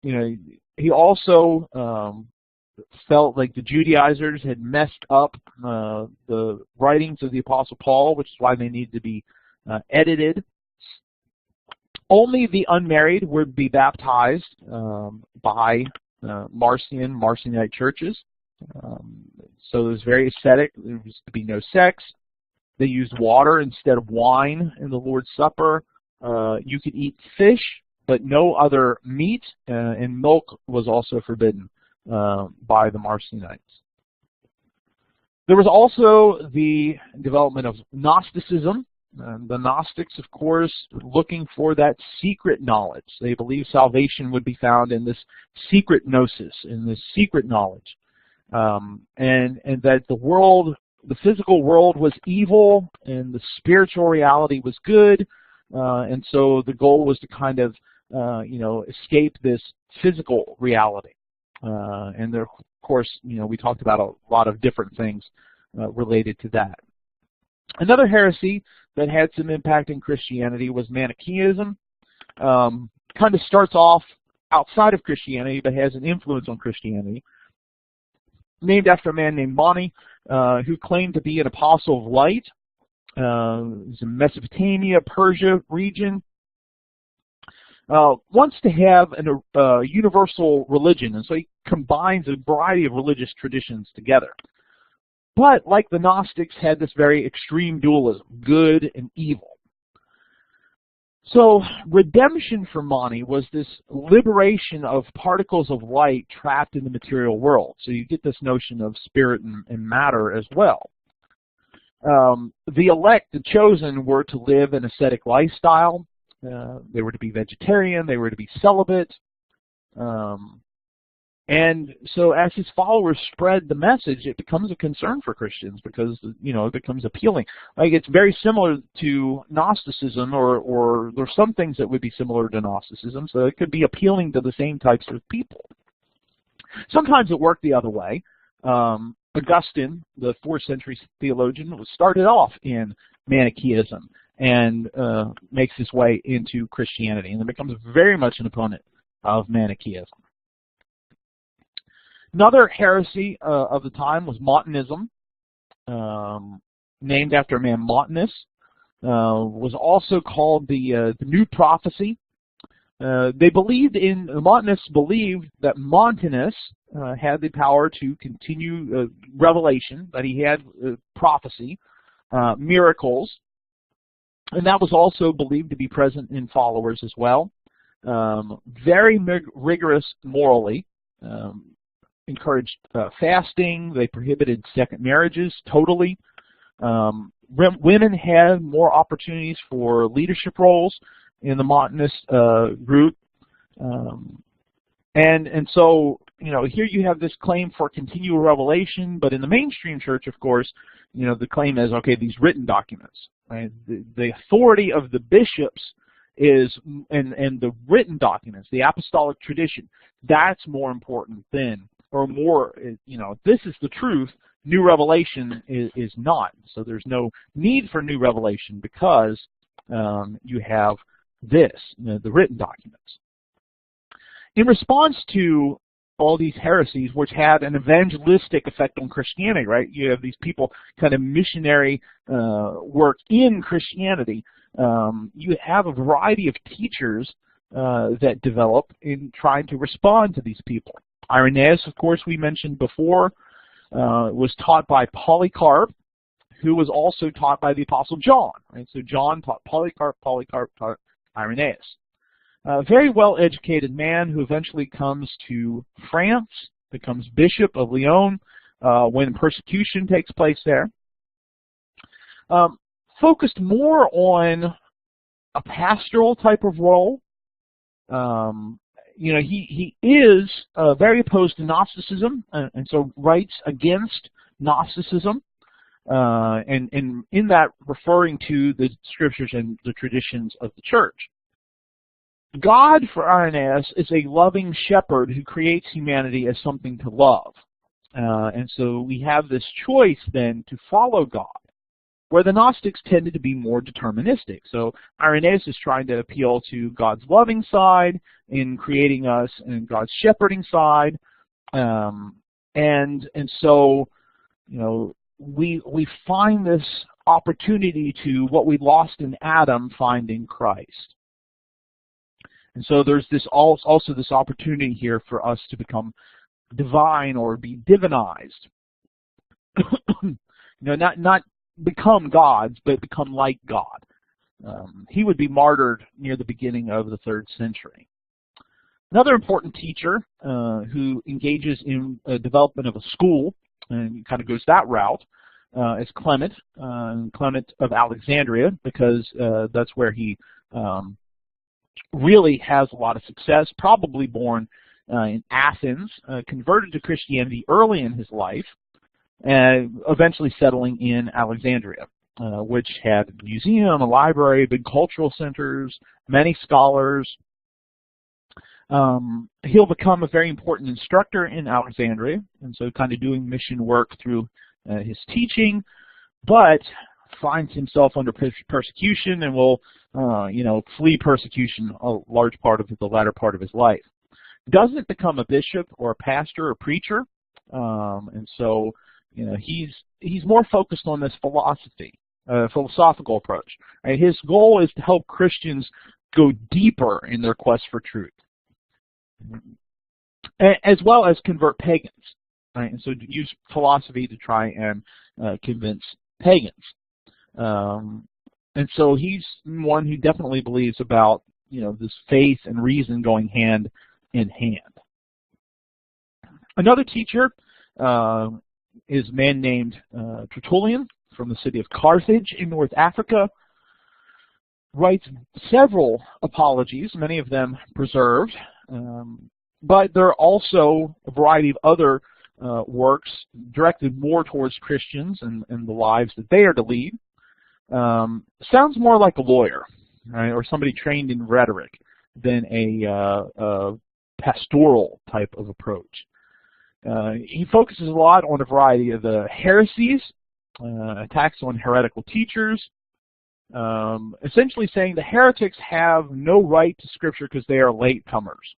He also felt like the Judaizers had messed up the writings of the Apostle Paul, which is why they needed to be edited. Only the unmarried would be baptized by Marcionite churches. So it was very ascetic. There was to be no sex. They used water instead of wine in the Lord's Supper. You could eat fish, but no other meat, and milk was also forbidden by the Marcionites. There was also the development of Gnosticism. The Gnostics, of course, looking for that secret knowledge. They believed salvation would be found in this secret gnosis, in this secret knowledge, and that the world, the physical world, was evil and the spiritual reality was good, and so the goal was to kind of, escape this physical reality. And there, of course, we talked about a lot of different things related to that. Another heresy that had some impact in Christianity was Manichaeism. Kind of starts off outside of Christianity, but has an influence on Christianity. Named after a man named Mani, who claimed to be an apostle of light. He's in Mesopotamia, Persia region. Wants to have a universal religion, and so he combines a variety of religious traditions together. But, like the Gnostics, had this very extreme dualism, good and evil. So, redemption for Mani was this liberation of particles of light trapped in the material world. So you get this notion of spirit and matter as well. The elect, the chosen, were to live an ascetic lifestyle. They were to be vegetarian, they were to be celibate. And so as his followers spread the message, it becomes a concern for Christians because, it becomes appealing. Like, it's very similar to Gnosticism, or there's some things that would be similar to Gnosticism, so it could be appealing to the same types of people. Sometimes it worked the other way. Augustine, the 4th century theologian, started off in Manichaeism and makes his way into Christianity, and then becomes very much an opponent of Manichaeism. Another heresy of the time was Montanism, named after a man Montanus. Was also called the New Prophecy. The Montanists believed that Montanus had the power to continue revelation, that he had prophecy, miracles, and that was also believed to be present in followers as well. Very rigorous morally. Encouraged fasting. They prohibited second marriages totally. Women had more opportunities for leadership roles in the Montanist group. And so, here you have this claim for continual revelation, but in the mainstream church, of course, the claim is, okay, these written documents. Right? The authority of the bishops is, and the written documents, the apostolic tradition, that's more important than, or more, this is the truth. New revelation is not. So there's no need for new revelation because you have this, the written documents. In response to all these heresies, which had an evangelistic effect on Christianity, right? You have these people kind of missionary work in Christianity. You have a variety of teachers that develop in trying to respond to these people. Irenaeus, of course, we mentioned before, was taught by Polycarp, who was also taught by the Apostle John. Right? So John taught Polycarp, Polycarp taught Irenaeus. A very well-educated man who eventually comes to France, becomes Bishop of Lyon, when persecution takes place there. Focused more on a pastoral type of role. He is very opposed to Gnosticism, and so writes against Gnosticism, and in that referring to the scriptures and the traditions of the church. God, for Irenaeus, is a loving shepherd who creates humanity as something to love. And so we have this choice then to follow God, where the Gnostics tended to be more deterministic. So Irenaeus is trying to appeal to God's loving side in creating us and God's shepherding side. And so, we find this opportunity to what we lost in Adam find in Christ. And so there's also this opportunity here for us to become divine or be divinized. Not become gods, but become like God. He would be martyred near the beginning of the 3rd century. Another important teacher who engages in development of a school and kind of goes that route is Clement, Clement of Alexandria, because that's where he really has a lot of success, probably born in Athens, converted to Christianity early in his life, and eventually settling in Alexandria, which had a museum, a library, big cultural centers, many scholars. He'll become a very important instructor in Alexandria, and so kind of doing mission work through his teaching, but finds himself under persecution and will, flee persecution a large part of the latter part of his life. Doesn't become a bishop or a pastor or preacher, and so he's more focused on this philosophical approach. Right? His goal is to help Christians go deeper in their quest for truth, as well as convert pagans. Right? And so use philosophy to try and convince pagans. And so he's one who definitely believes about this faith and reason going hand in hand. Another teacher is a man named Tertullian from the city of Carthage in North Africa. Writes several apologies, many of them preserved, but there are also a variety of other works directed more towards Christians and the lives that they are to lead. Sounds more like a lawyer, right, or somebody trained in rhetoric than a pastoral type of approach. He focuses a lot on a variety of the heresies, attacks on heretical teachers, essentially saying the heretics have no right to Scripture because they are latecomers.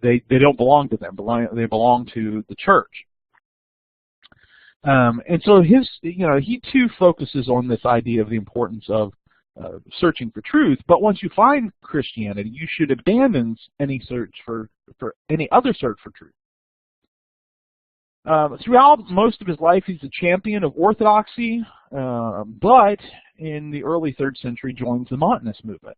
They don't belong to them. They belong to the church. And so he too focuses on this idea of the importance of searching for truth. But once you find Christianity, you should abandon any search for any other search for truth. Throughout most of his life, he's a champion of orthodoxy, but in the early 3rd century joins the Montanist movement.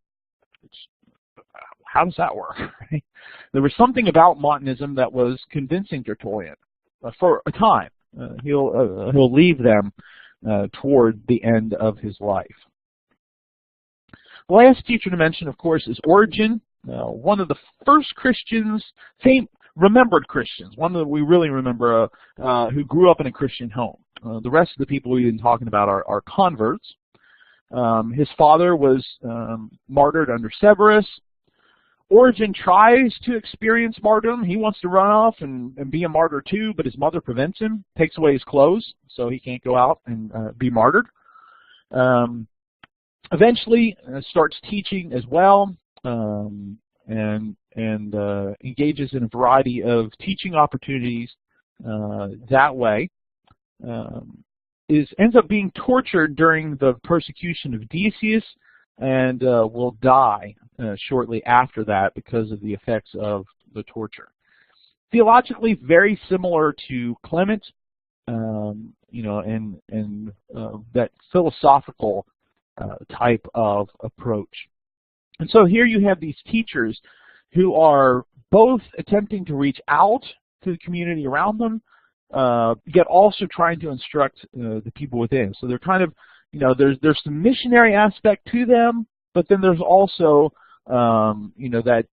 How does that work? Right? There was something about Montanism that was convincing Tertullian for a time. He'll leave them toward the end of his life. The last teacher to mention, of course, is Origen, one of the first Christians, remembered Christians, one that we really remember, who grew up in a Christian home. The rest of the people we've been talking about are converts. His father was martyred under Severus. Origen tries to experience martyrdom. He wants to run off and be a martyr too, but his mother prevents him, takes away his clothes, so he can't go out and be martyred. Eventually starts teaching as well, and engages in a variety of teaching opportunities that way. Ends up being tortured during the persecution of Decius, and will die shortly after that because of the effects of the torture. Theologically, very similar to Clement, and that philosophical type of approach. And so here you have these teachers who are both attempting to reach out to the community around them, yet also trying to instruct the people within. So they're kind of, there's some missionary aspect to them, but then there's also, that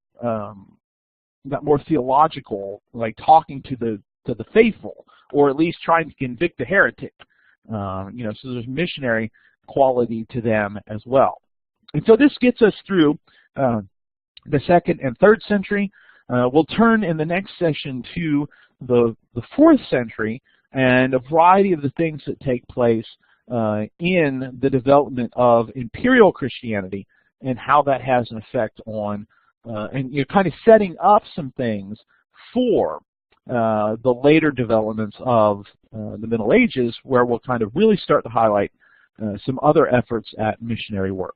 more theological, like talking to the faithful, or at least trying to convict the heretic. So there's missionary quality to them as well. And so this gets us through the 2nd and 3rd century. We'll turn in the next session to the 4th century and a variety of the things that take place in the development of imperial Christianity and how that has an effect on, and you're kind of setting up some things for the later developments of the Middle Ages, where we'll kind of really start to highlight some other efforts at missionary work.